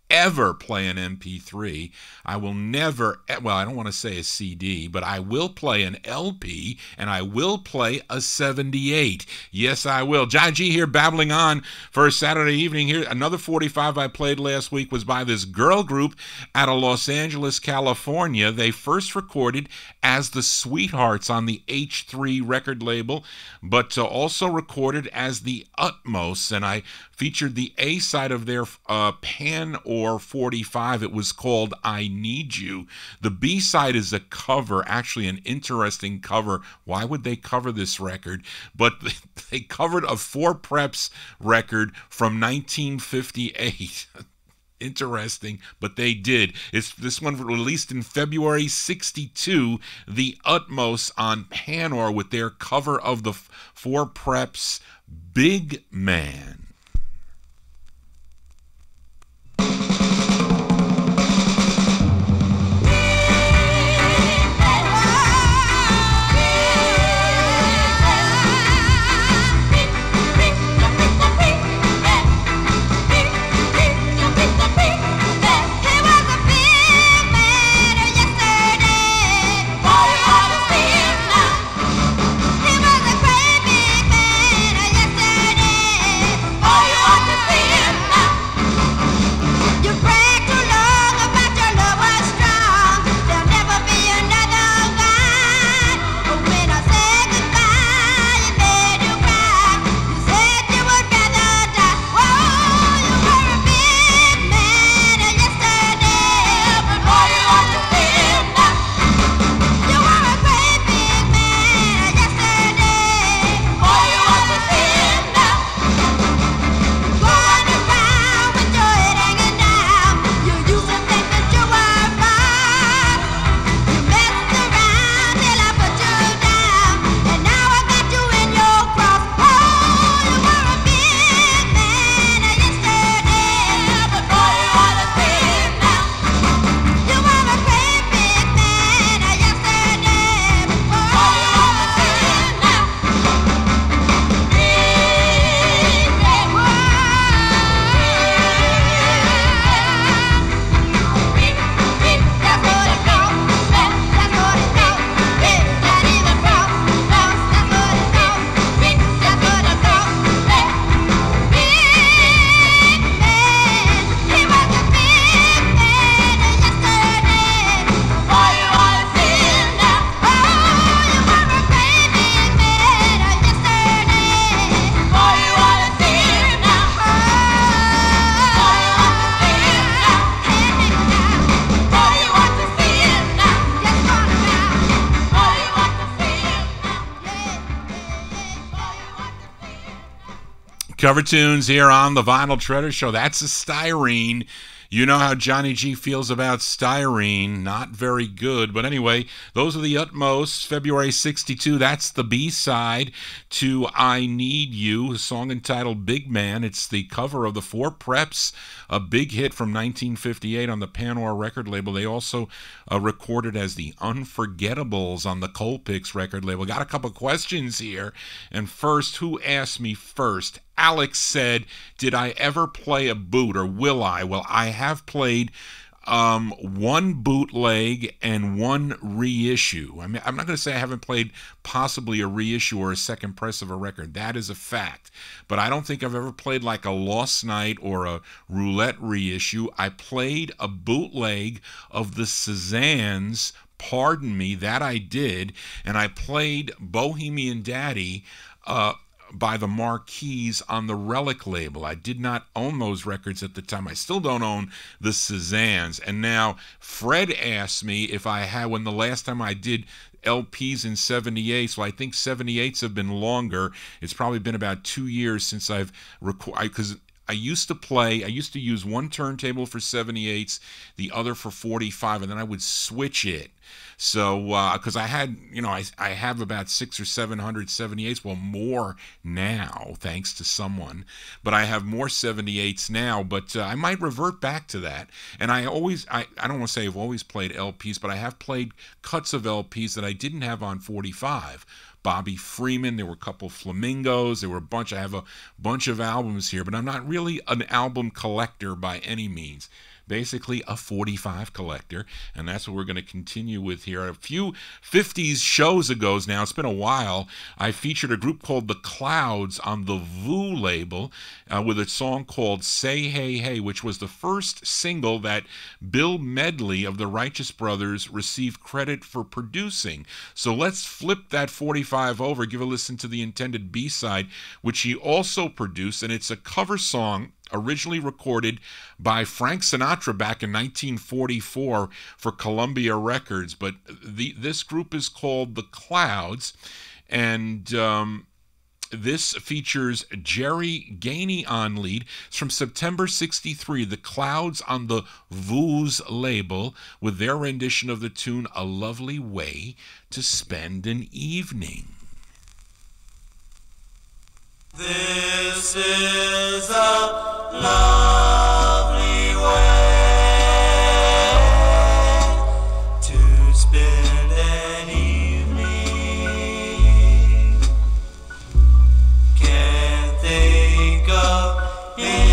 Speaker 1: ever play an MP3. I will never, well, I don't want to say a CD, but I will play an LP, and I will play a 78. Yes, I will. Johnny G here babbling on for a Saturday evening here. Another 45 I played last week was by this girl group out of Los Angeles, California. They first recorded as the Sweethearts on the H3 record label, but also recorded as the Utmost, and I featured the A side of their Pan or 45. It was called I Need You. The B side is a cover, actually an interesting cover. Why would they cover this record? But they covered a Four Preps record from 1958. Interesting, but they did. It's this one released in February 62, The Utmost on Panor with their cover of the Four Preps Big Man.
Speaker 10: He was a great big man yesterday.
Speaker 1: Cover tunes here on the Vinyl Treasure Show. That's a styrene. You know how Johnny G feels about styrene. Not very good. But anyway, those are the Utmost. February 62. That's the B-side to I Need You, a song entitled Big Man. It's the cover of the Four Preps, a big hit from 1958 on the Panor record label. They also recorded as the Unforgettables on the Colpix record label. Got a couple questions here. And first, who asked me first? Alex said, did I ever play a boot, or will I? Well, I have played one bootleg and one reissue. I mean, I'm not going to say I haven't played possibly a reissue or a second press of a record. That is a fact. But I don't think I've ever played like a Lost Night or a Roulette reissue. I played a bootleg of the Cezannes, Pardon Me, that I did, and I played Bohemian Daddy by the Marquis on the Relic label. I did not own those records at the time. I still don't own the Cezannes. And now Fred asked me if I had, when the last time I did LPs in 78, so I think 78s have been longer. It's probably been about 2 years since I've recorded, because I used to use one turntable for 78s, the other for 45, and then I would switch it. So, because I had, I have about 600 or 700 78s, well, more now, thanks to someone. But I have more 78s now, but I might revert back to that. And I don't want to say I've always played LPs, but I have played cuts of LPs that I didn't have on 45. Bobby Freeman, there were a couple Flamingos, there were a bunch. I have a bunch of albums here, but I'm not really an album collector by any means. Basically a 45 collector, and that's what we're going to continue with here. A few 50s shows ago now, it's been a while, I featured a group called The Clouds on the Voo label with a song called Say Hey Hey, which was the first single that Bill Medley of the Righteous Brothers received credit for producing. So let's flip that 45 over, give a listen to the intended B-side, which he also produced, and it's a cover song originally recorded by Frank Sinatra back in 1944 for Columbia Records. But this group is called The Clouds, and this features Jerry Gainey on lead. It's from September 63, The Clouds on the Voo's label, with their rendition of the tune A Lovely Way to Spend an Evening.
Speaker 2: This is a lovely way to spend an evening. Can't think of anything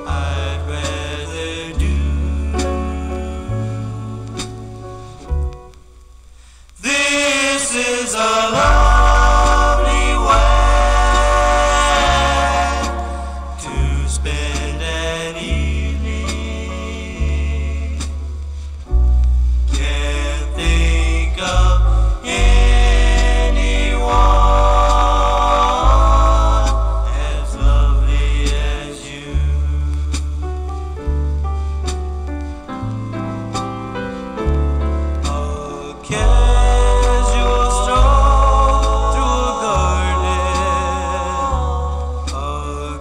Speaker 2: I'd rather do. This is a lovely way to spend an evening. Can't think of anyone as lovely as you. Casual stroll through a garden, a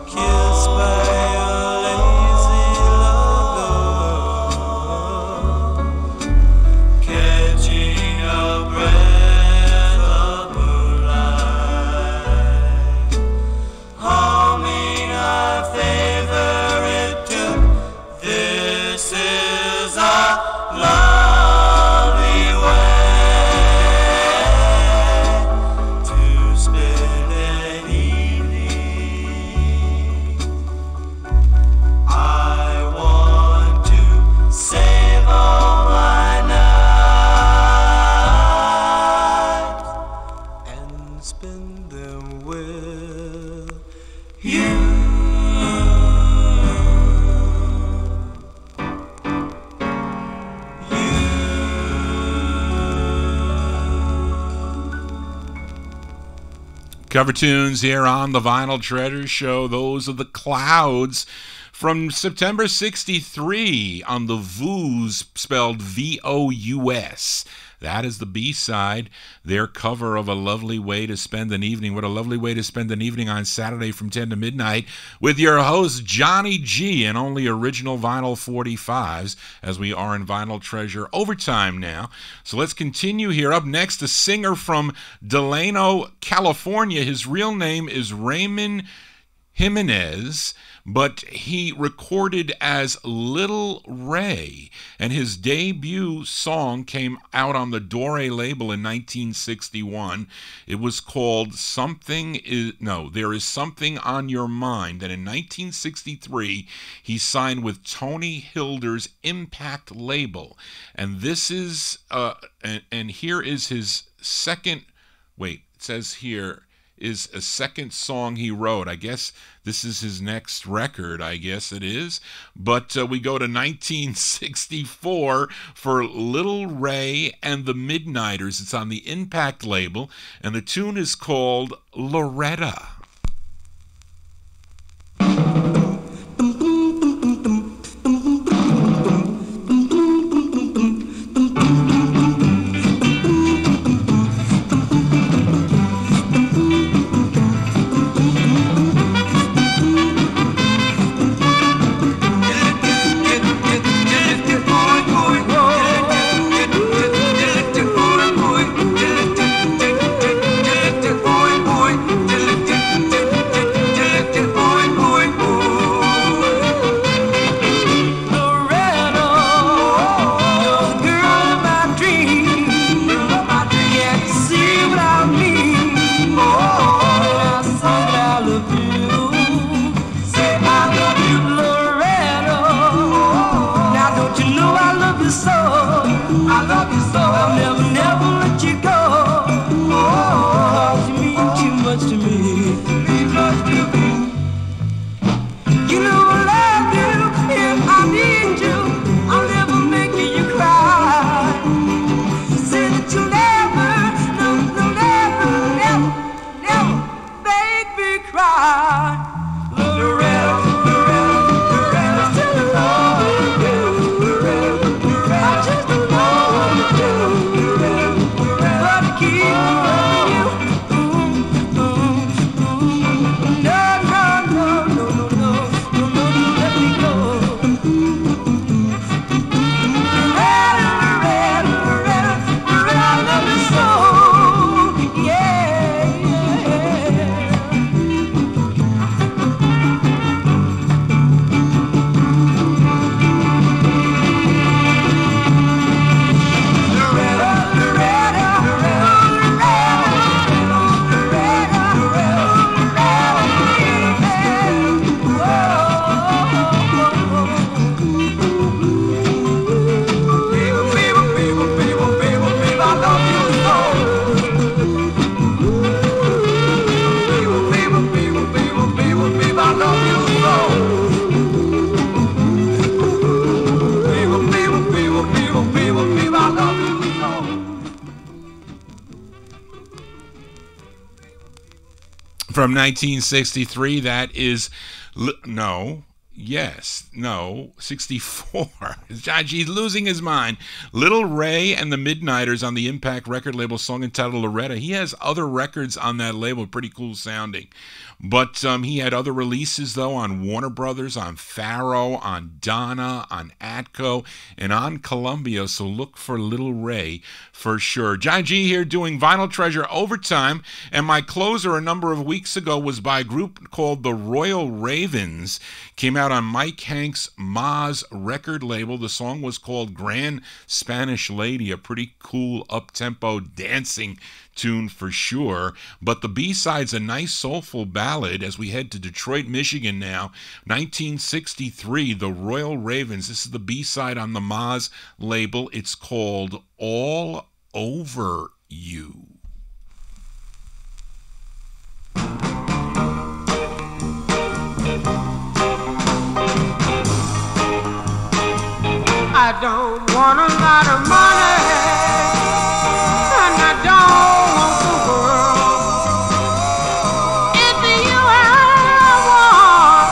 Speaker 2: kiss by a lazy lover, catching a breath of moonlight, humming our favorite tune. This is a lovely way to spend an evening. I want to save all my nights and spend them with you.
Speaker 1: Cover tunes here on the Vinyl Treasure Show. Those are The Clouds from September 63 on the Voos, spelled V-O-U-S. That is the B-side, their cover of A Lovely Way to Spend an Evening. What a lovely way to spend an evening on Saturday from 10 to midnight with your host, Johnny G, and only original vinyl 45s, as we are in Vinyl Treasure Overtime now. So let's continue here. Up next, a singer from Delano, California. His real name is Raymond Jimenez, but he recorded as Little Ray, and his debut song came out on the Dore label in 1961. It was called There Is Something on Your Mind, and in 1963 he signed with Tony Hilder's Impact label, and this is and here is his second, it says here, is a second song he wrote. I guess this is his next record, I guess it is. But we go to 1964 for Little Ray and the Midnighters. It's on the Impact label, and the tune is called Loretta. From 1963, that is, 64. John G's losing his mind. Little Ray and the Midnighters on the Impact record label, song entitled Loretta. He has other records on that label, pretty cool sounding. But he had other releases, though, on Warner Brothers, on Faro, on Donna, on Atco, and on Columbia. So look for Little Ray for sure. John G here doing Vinyl Treasure Overtime. And my closer a number of weeks ago was by a group called the Royal Ravens. Came out on Mike Hank's Ma's record label. The song was called Grand Spanish Lady, a pretty cool up-tempo dancing tune for sure. But the B-side's a nice soulful ballad as we head to Detroit, Michigan now. 1963, the Royal Ravens. This is the B-side on the Ma's label. It's called All Over You.
Speaker 5: I don't want a lot of money, and I don't want the world. It's you I want.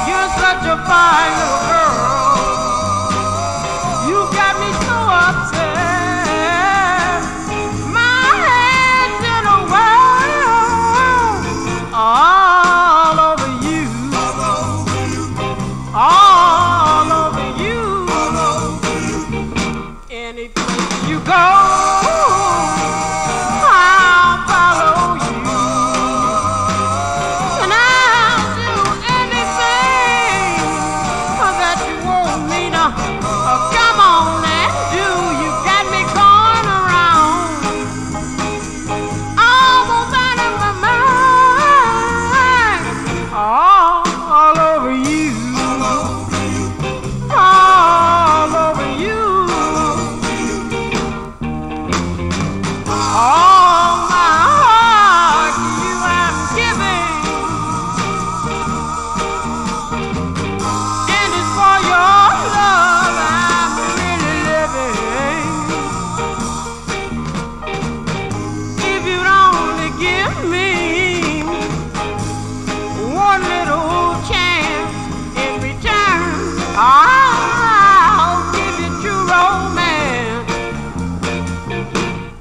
Speaker 5: You're such a fine little girl. You got me so upset.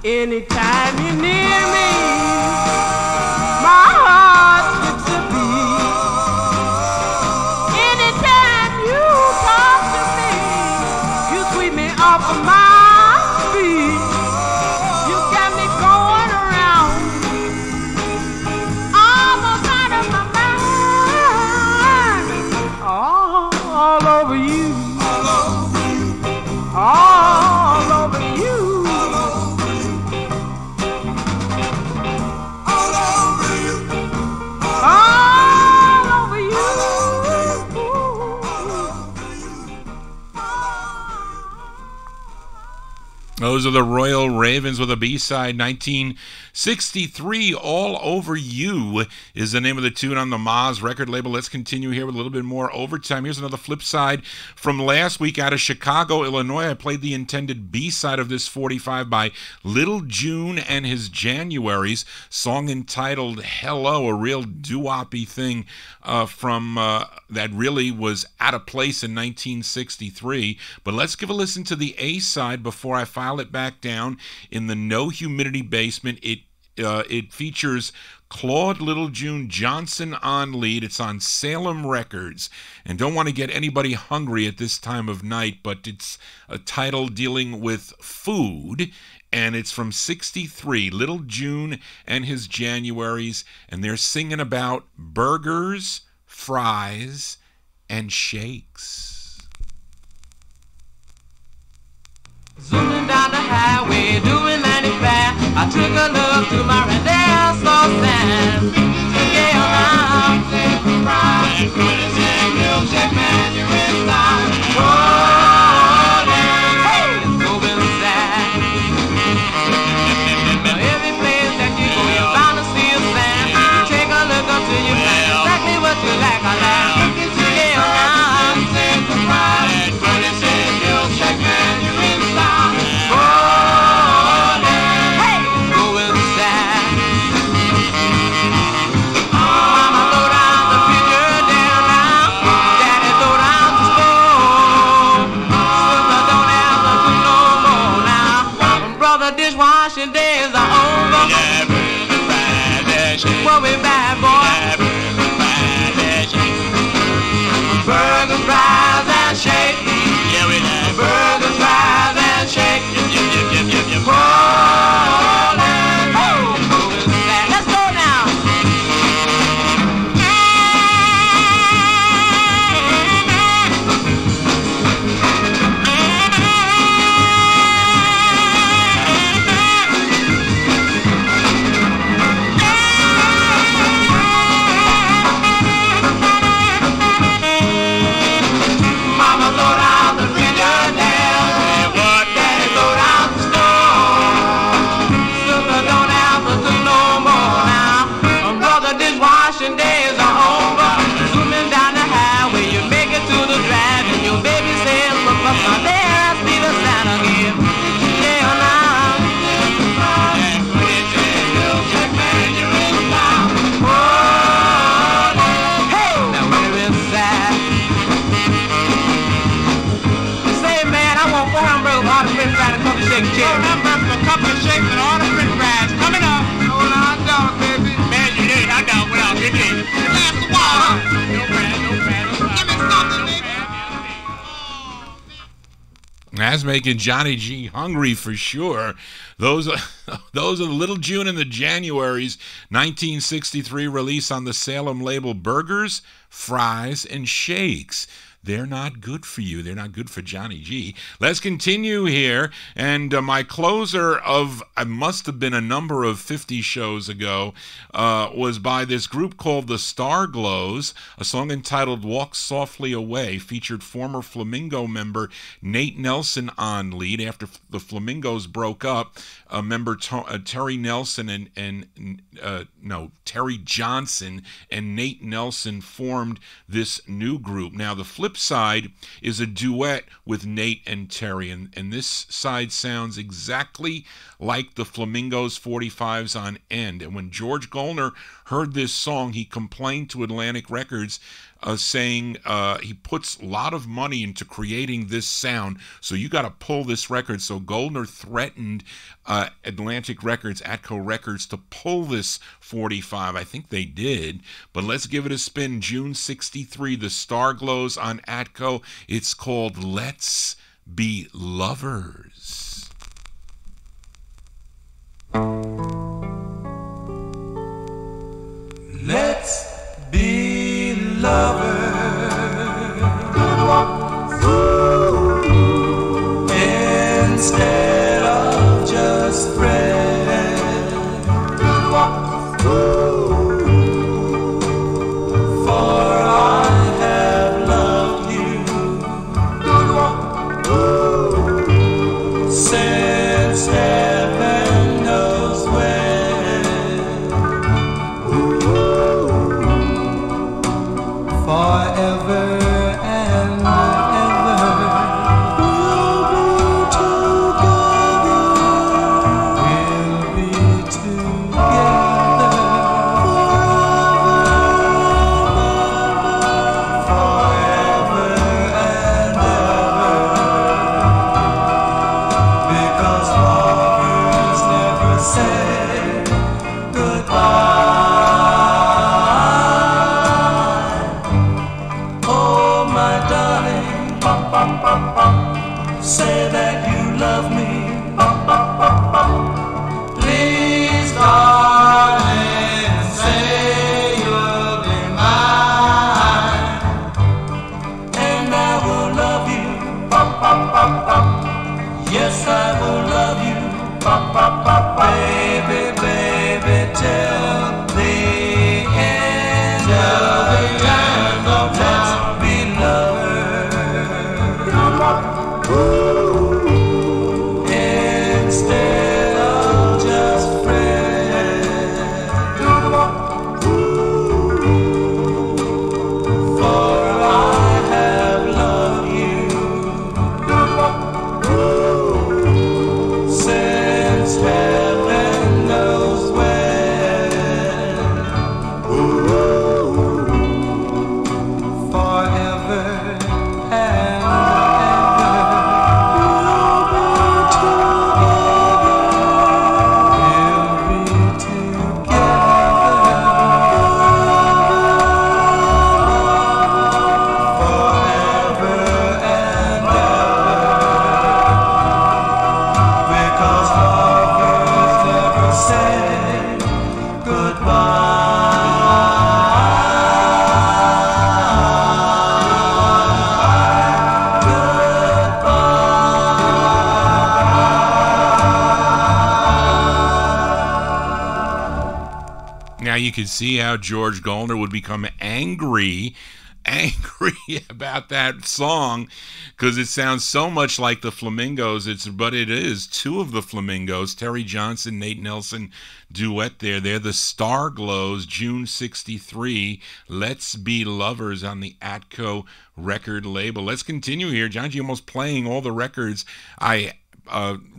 Speaker 5: Anytime you're near me, my heart skips a beat. Anytime you talk to me, you sweep me off of my feet. You got me going around, almost out of my mind. All over you, all over you.
Speaker 1: Those are the Royal Ravens with a B-side. 1963, All Over You is the name of the tune on the Moz record label. Let's continue here with a little bit more overtime. Here's another flip side from last week out of Chicago, Illinois. I played the intended B-side of this 45 by Little June and His Januaries, song entitled Hello, a real doo-wop-y thing from that really was out of place in 1963. But let's give a listen to the A-side before I file it back down in the No Humidity basement. It features Claude Little June Johnson on lead. It's on Salem Records, and don't want to get anybody hungry at this time of night, but it's a title dealing with food, and it's from 63, Little June and His Januaries, and they're singing about burgers, fries, and shakes.
Speaker 9: Zooming down the highway, doing 95. I took a look through my right there, slow stand. Yeah, I'm surprised. Milkshake man, you're inside. Oh, yeah, it's moving sad. Now, every place that you go, you're bound to see a slam. Take a look up to your find exactly what you like. I like. Yeah, I'm surprised. Milkshake man, you're inside. Oh, yeah, hey, it's going sad. Mama throw down the pitcher down now. Daddy throw down the stove. Sister don't have to do no more now. Brother, dishwashing days are over. Yeah, burger, fries, and shake. What we bad, boy? Burgers, fries, and shake. Yeah, we like burgers, fries, and shake. Yep. Oh, let's go now. Mama throw down the pitcher down. Daddy throw down the stove. Sister don't have to do no more now. Brother, dishwashing days are over. Zooming down the highway, you make it to the drive, and your baby says, look up my there, I see the sign again. Yeah, now. Oh, hey, now where is that? Say, man, I want 4 hamburgers, all the french fries, and a couple of shake cherries. A couple of shakes and all the french fries. Coming up. Hold on, dog, baby. Man, you need hot dog without your name. Glass of water. No bad. Give me something, baby.
Speaker 1: That's making Johnny G hungry for sure. Those are the Little June and the Januaries 1963 release on the Salem label Burgers, Fries, and Shakes. They're not good for you. They're not good for Johnny G. Let's continue here. And my closer of, I must have been a number of 50 shows ago, was by this group called the Star Glows. A song entitled Walk Softly Away featured former Flamingo member Nate Nelson on lead. After the Flamingos broke up, member Terry Nelson Terry Johnson and Nate Nelson formed this new group. Now, the flip side is a duet with Nate and Terry, and this side sounds exactly like the Flamingos 45s on End. And when George Golner heard this song, he complained to Atlantic Records, saying he puts a lot of money into creating this sound, so you got to pull this record. So Goldner threatened Atlantic Records, Atco Records, to pull this 45. I think they did, but let's give it a spin. June 63, The Star Glows on Atco. It's called Let's Be Lovers.
Speaker 2: Let's be lovers instead of just friends. For I have loved you since heaven knows when. Forever and ever we'll be together. Forever and ever, because lovers never say goodbye. Oh, my darling, say that you love me. Please, darling, say you'll be mine, and I will love you. Yes, I will love you. Baby, baby, till the end of the time. Let's be lovers instead of just friends. For I have loved you since heaven knows when. Forever and
Speaker 1: Now you can see how George Goldner would become angry about that song, because it sounds so much like the Flamingos. But it is two of the Flamingos, Terry Johnson, Nate Nelson duet there. They're the Star Glows, June 63, Let's Be Lovers on the Atco record label. Let's continue here. John G almost playing all the records I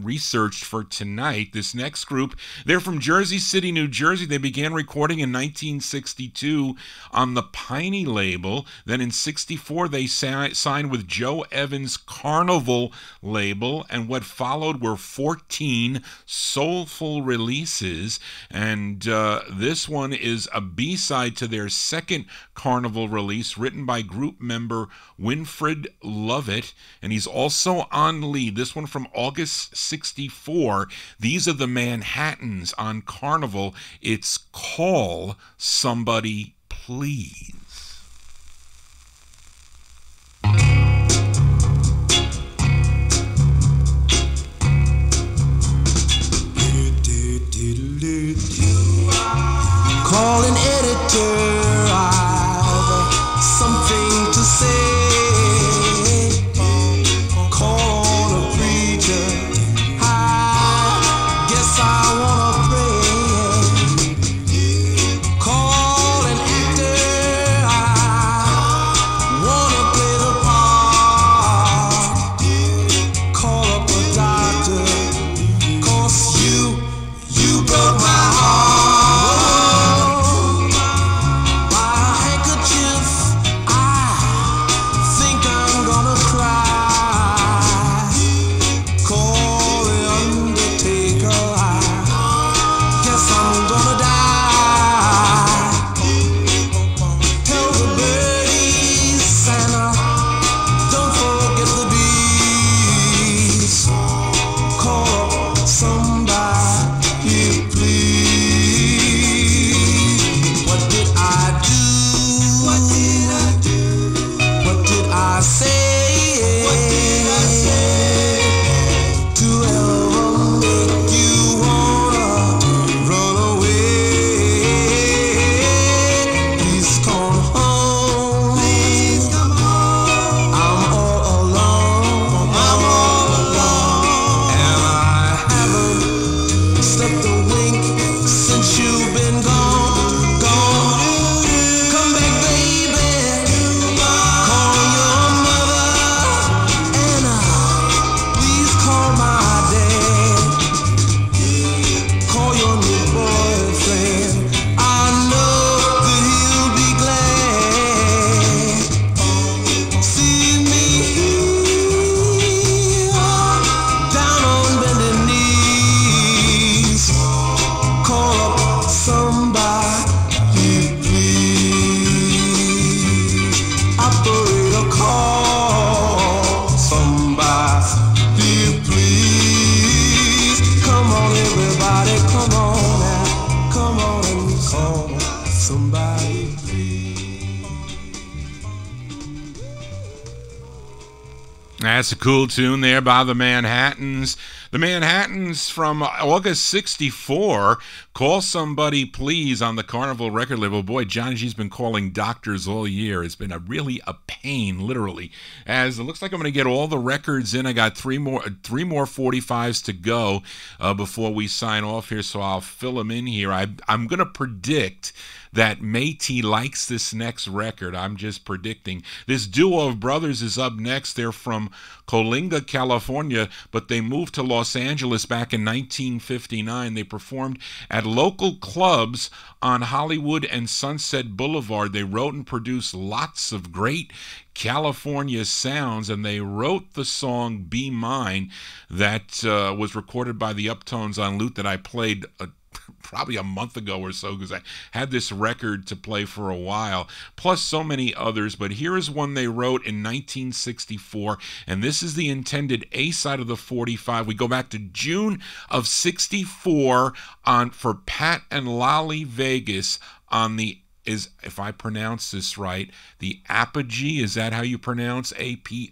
Speaker 1: researched for tonight. This next group, they're from Jersey City, New Jersey. They began recording in 1962 on the Piney label. Then in 64 they signed with Joe Evans' Carnival label, and what followed were 14 soulful releases, and this one is a B-side to their second Carnival release, written by group member Winfred Lovett, and he's also on lead. This one from August 64. These are the Manhattans on Carnival. It's Call Somebody Please.
Speaker 2: Call an editor, I've something to say. Call a preacher, I guess I wanna pray. Call an actor, I wanna play the part. Call up a doctor, 'cause you broke my heart. Call the undertaker.
Speaker 1: That's a cool tune there by the Manhattans. The Manhattans from August 64, Call Somebody Please on the Carnival record label. Boy, Johnny G's been calling doctors all year. It's been a pain, literally. As it looks like I'm going to get all the records in. I got three more 45s to go before we sign off here, so I'll fill them in here. I'm going to predict that Métis likes this next record. I'm just predicting. This duo of brothers is up next. They're from Coalinga, California, but they moved to Los Angeles back in 1959. They performed at local clubs on Hollywood and Sunset Boulevard. They wrote and produced lots of great California sounds, and they wrote the song Be Mine that was recorded by the Uptones on lute that I played probably a month ago or so, because I had this record to play for a while, plus so many others. But here is one they wrote in 1964, and this is the intended A side of the 45. We go back to June of 64 for Pat and Lolly Vegas on the, if I pronounce this right, the Apogee. Is that how you pronounce Apogee?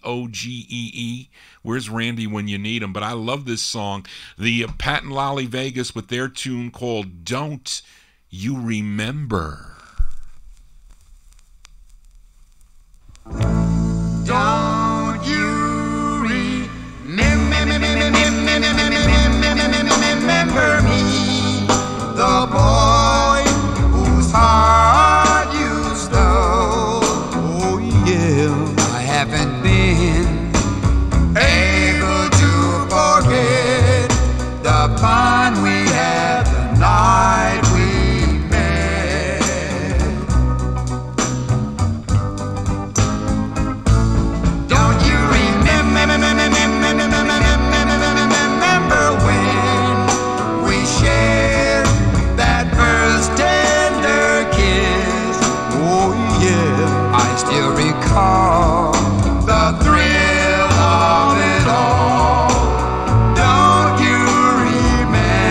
Speaker 1: Where's Randy when you need him? But I love this song. The Pat and Lolly Vegas with their tune called Don't You Remember.
Speaker 2: Don't you remember me, the boy whose heart you stole?
Speaker 6: Oh yeah,
Speaker 2: I haven't been able to forget the fun we had the night we met. Don't you remember when we shared that first tender kiss?
Speaker 6: oh yeah.
Speaker 2: I still recall the thrill of it all. Don't you remember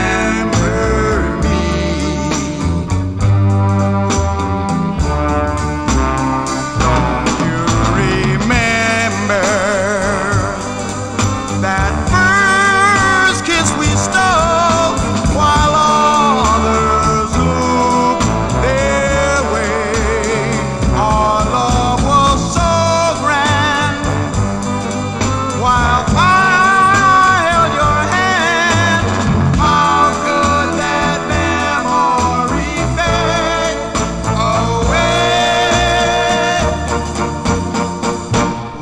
Speaker 2: me? Don't you remember that first kiss we stole while others looked their way? Our love was so grand while I held your hand. How could that memory fade away?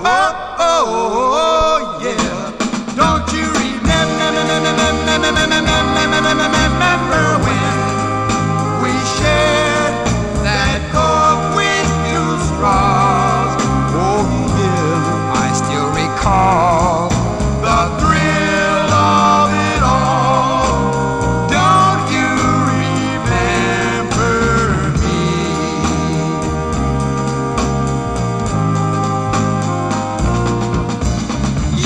Speaker 2: Oh, oh, oh, yeah. Don't you remember when we shared that Coke with few straws?
Speaker 6: Oh yeah.
Speaker 2: I still recall the thrill of it all. Don't you remember me?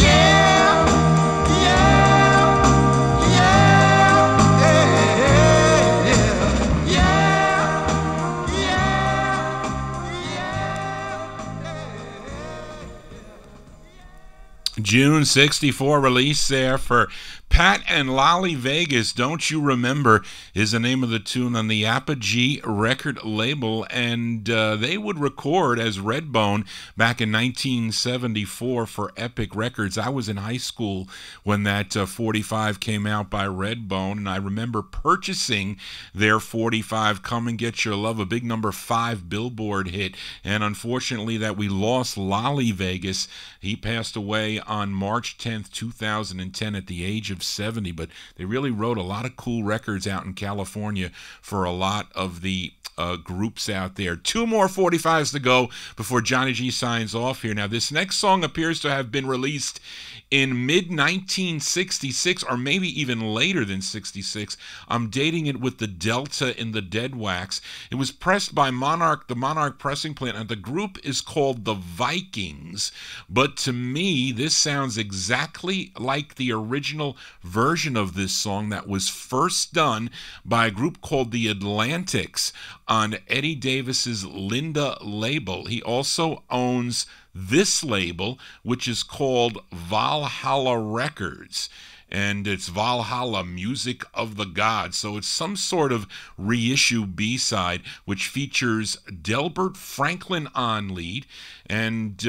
Speaker 2: Yeah, yeah, yeah,
Speaker 1: June 64 release there for Pat and Lolly Vegas. Don't You Remember is the name of the tune on the Apogee record label, and they would record as Redbone back in 1974 for Epic Records. I was in high school when that 45 came out by Redbone, and I remember purchasing their 45, Come and Get Your Love, a big number 5 Billboard hit. And unfortunately that we lost Lolly Vegas. He passed away on March 10th, 2010 at the age of 70, but they really wrote a lot of cool records out in California for a lot of the groups out there. 2 more 45s to go before Johnny G signs off here. Now, this next song appears to have been released in mid-1966, or maybe even later than 66. I'm dating it with the Delta in the Dead Wax. It was pressed by Monarch, the Monarch pressing plant, and the group is called the Vikings. But to me, this sounds exactly like the original version of this song that was first done by a group called the Atlantics on Eddie Davis's Linda label. He also owns this label, which is called Valhalla Records. And it's Valhalla, Music of the Gods. So it's some sort of reissue B-side, which features Delbert Franklin on lead, and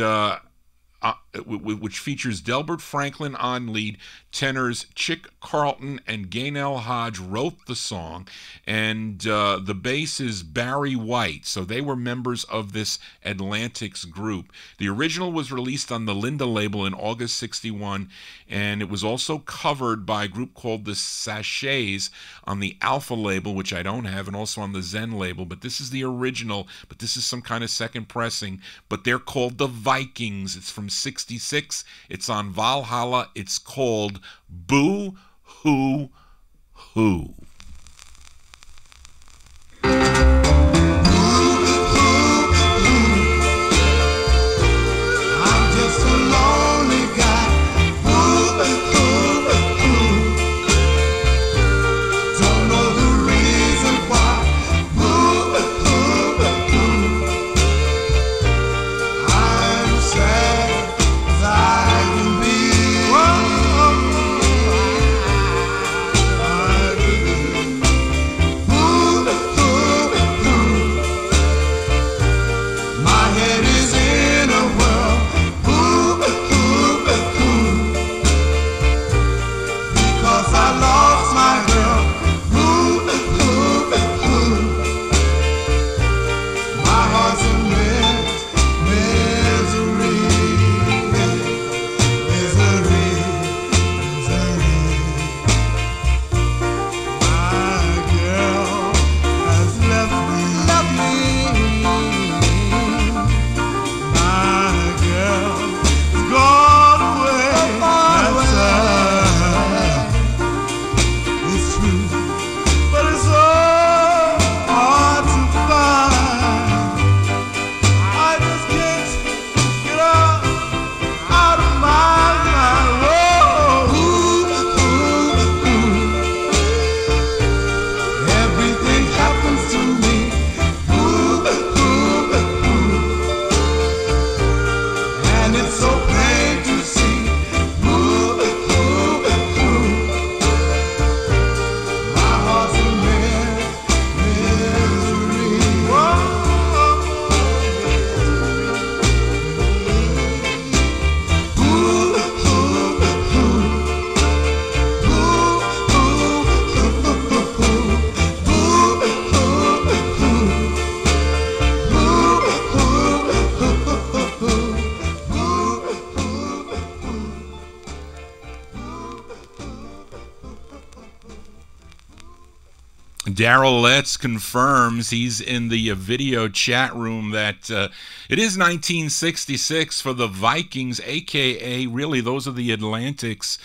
Speaker 1: which features Delbert Franklin on lead. Tenors Chick Carlton and Gaynell Hodge wrote the song, and the bass is Barry White. So they were members of this Atlantics group. The original was released on the Linda label in August '61, and it was also covered by a group called the Sachets on the Alpha label, which I don't have, and also on the Zen label. But this is the original, but this is some kind of second pressing. But they're called the Vikings. It's from '66. It's on Valhalla. It's called Boo Hoo Hoo.
Speaker 2: I'm just a lonely guy. Don't know the reason why. I'm sad as I can be. My head is in a whirl. Because I lost my girl. My heart's in misery. My girl has left me. My girl has gone away. That's sad. It's true, but it's so hard to find. I just can't get out of my mind. Everything happens to me. And it's so plain to see. My heart's in misery.
Speaker 1: Daryl Letts confirms, he's in the video chat room, that it is 1966 for the Vikings, a.k.a. really those are the Atlantics,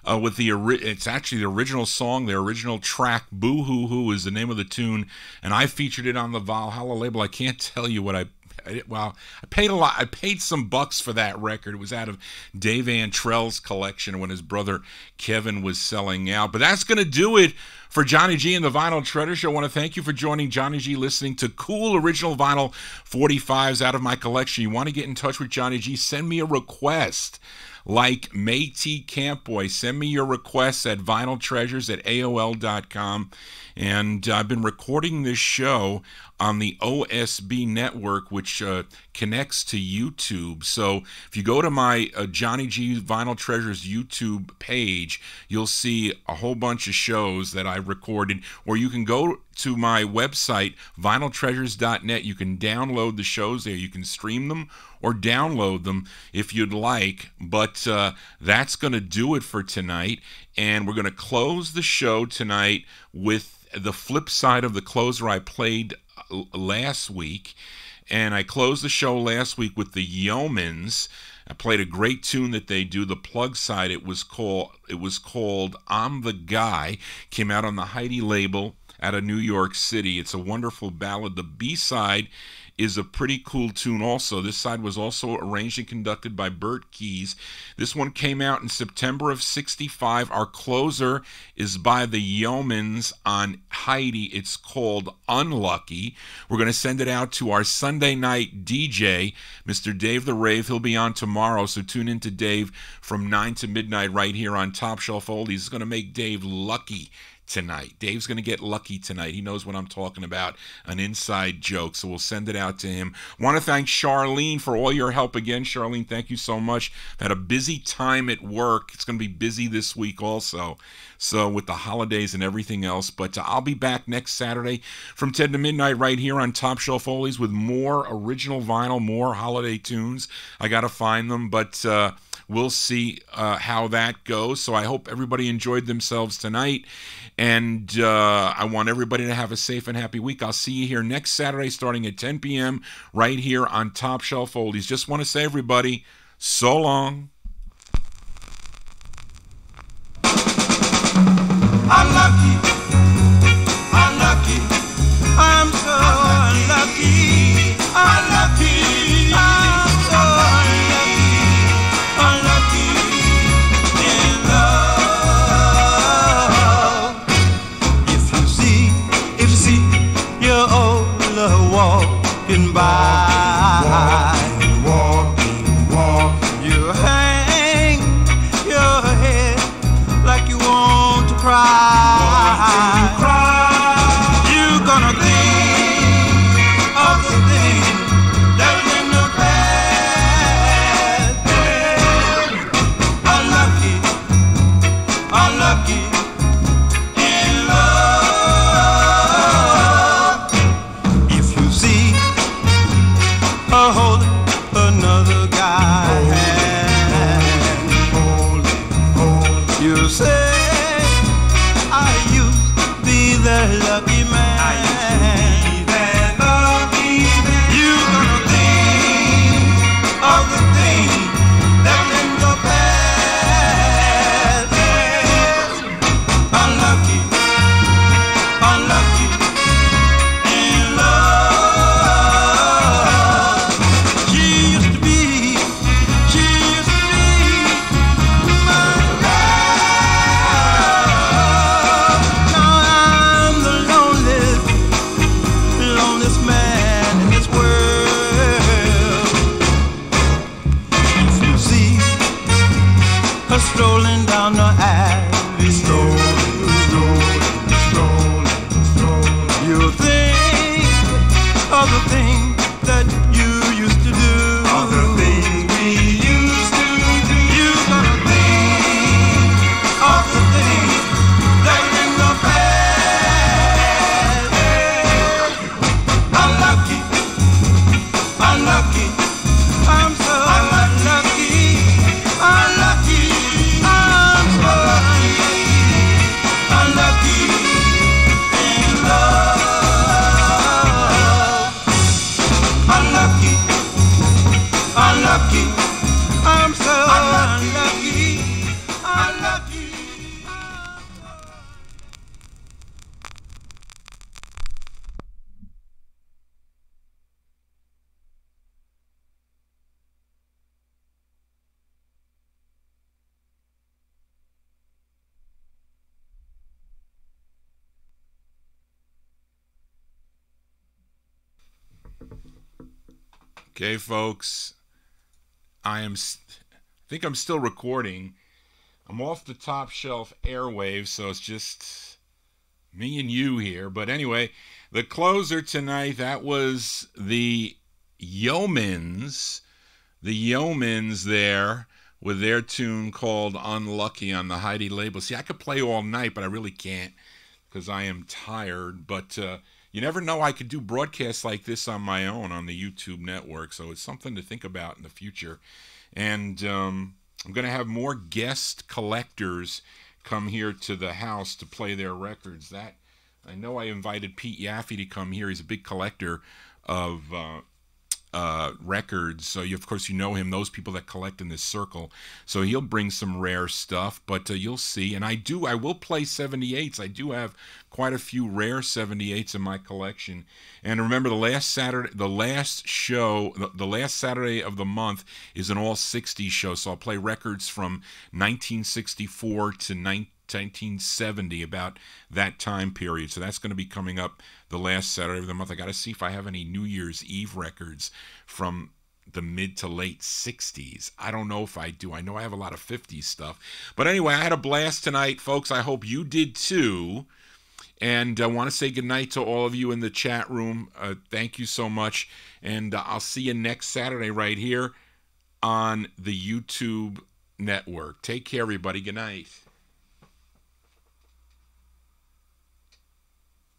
Speaker 1: with it's actually the original song, the original track. Boo Hoo Hoo is the name of the tune, and I featured it on the Valhalla label. I can't tell you what I paid a lot. I paid some bucks for that record. It was out of Dave Antrell's collection when his brother Kevin was selling out. But that's going to do it for Johnny G and the Vinyl Treasure Show. I want to thank you for joining Johnny G, listening to cool original vinyl 45s out of my collection. You want to get in touch with Johnny G, send me a request. Like Métis Campboy, send me your requests at vinyltreasures@aol.com. And I've been recording this show on the OSB network, which connects to YouTube. So if you go to my Johnny G Vinyl Treasures YouTube page, you'll see a whole bunch of shows that I recorded. Or you can go to my website, vinyltreasures.net. You can download the shows there. You can stream them or download them if you'd like. But that's going to do it for tonight. And we're going to close the show tonight with the flip side of the closer I played last week. And I closed the show last week with the Yeomans. I played a great tune that they do, the plug side. It was called I'm the Guy. Came out on the Heidi label out of New York City. It's a wonderful ballad. The B-side is a pretty cool tune also. This side was also arranged and conducted by Bert Keys. This one came out in September of '65. Our closer is by the Yeomans on Heidi. It's called Unlucky. We're going to send it out to our Sunday night DJ, Mr. Dave the Rave. He'll be on tomorrow, so tune in to Dave from 9 to midnight right here on Top Shelf Oldies. It's going to make Dave lucky tonight. Dave's going to get lucky tonight. He knows what I'm talking about, an inside joke, so we'll send it out to him. Want to thank Charlene for all your help again. Charlene, thank you so much. I've had a busy time at work. It's going to be busy this week also, so with the holidays and everything else, but I'll be back next Saturday from 10 to midnight right here on Top Shelf Oldies with more original vinyl, more holiday tunes. I got to find them, but we'll see how that goes. So I hope everybody enjoyed themselves tonight. And I want everybody to have a safe and happy week. I'll see you here next Saturday starting at 10 p.m. right here on Top Shelf Oldies. Just want to say, everybody, so long.
Speaker 2: Unlucky, unlucky, I'm so unlucky, unlucky, I'm so unlucky, unlucky in love. If you see your old love walking by, you hang your head like you want to cry. You're gonna think of the thing that was in the past. Unlucky, unlucky in love. If you see her holding another guy's hand, you say, I used to be that lucky man. You're gonna think of the thing that's in the past. Unlucky, unlucky in love. She used to be my love. Now I'm the loneliest man in this world. If you see her strolling down the alley, you'll think of the thing that you used to do. Of the things we used to do. You're gonna think of the thing that's in the past. Unlucky, unlucky, I'm so unlucky, unlucky, I'm so unlucky in love. Unlucky, unlucky, I'm so unlucky, unlucky.
Speaker 1: Okay, folks, I think I'm still recording. I'm off the Top Shelf airwaves, so it's just me and you here. But anyway, the closer tonight, that was the Yeomans. The Yeomans there with their tune called Unlucky on the Heidi label. See, I could play all night, but I really can't because I am tired. But you never know, I could do broadcasts like this on my own on the YouTube network, so it's something to think about in the future. And I'm going to have more guest collectors come here to the house to play their records. That I know I invited Pete Yaffe to come here. He's a big collector of records, so of course you know him, those people that collect in this circle, so he'll bring some rare stuff, but you'll see. And I will play 78s. I do have quite a few rare 78s in my collection. And remember, the last Saturday of the month is an all 60s show, so I'll play records from 1964 to 1970, about that time period. So that's going to be coming up the last Saturday of the month. I got to see if I have any New Year's Eve records from the mid to late 60s. I don't know if I do. I know I have a lot of 50s stuff. But anyway, I had a blast tonight, folks. I hope you did too. And I want to say goodnight to all of you in the chat room. Thank you so much. And I'll see you next Saturday right here on the YouTube network. Take care, everybody. Good night.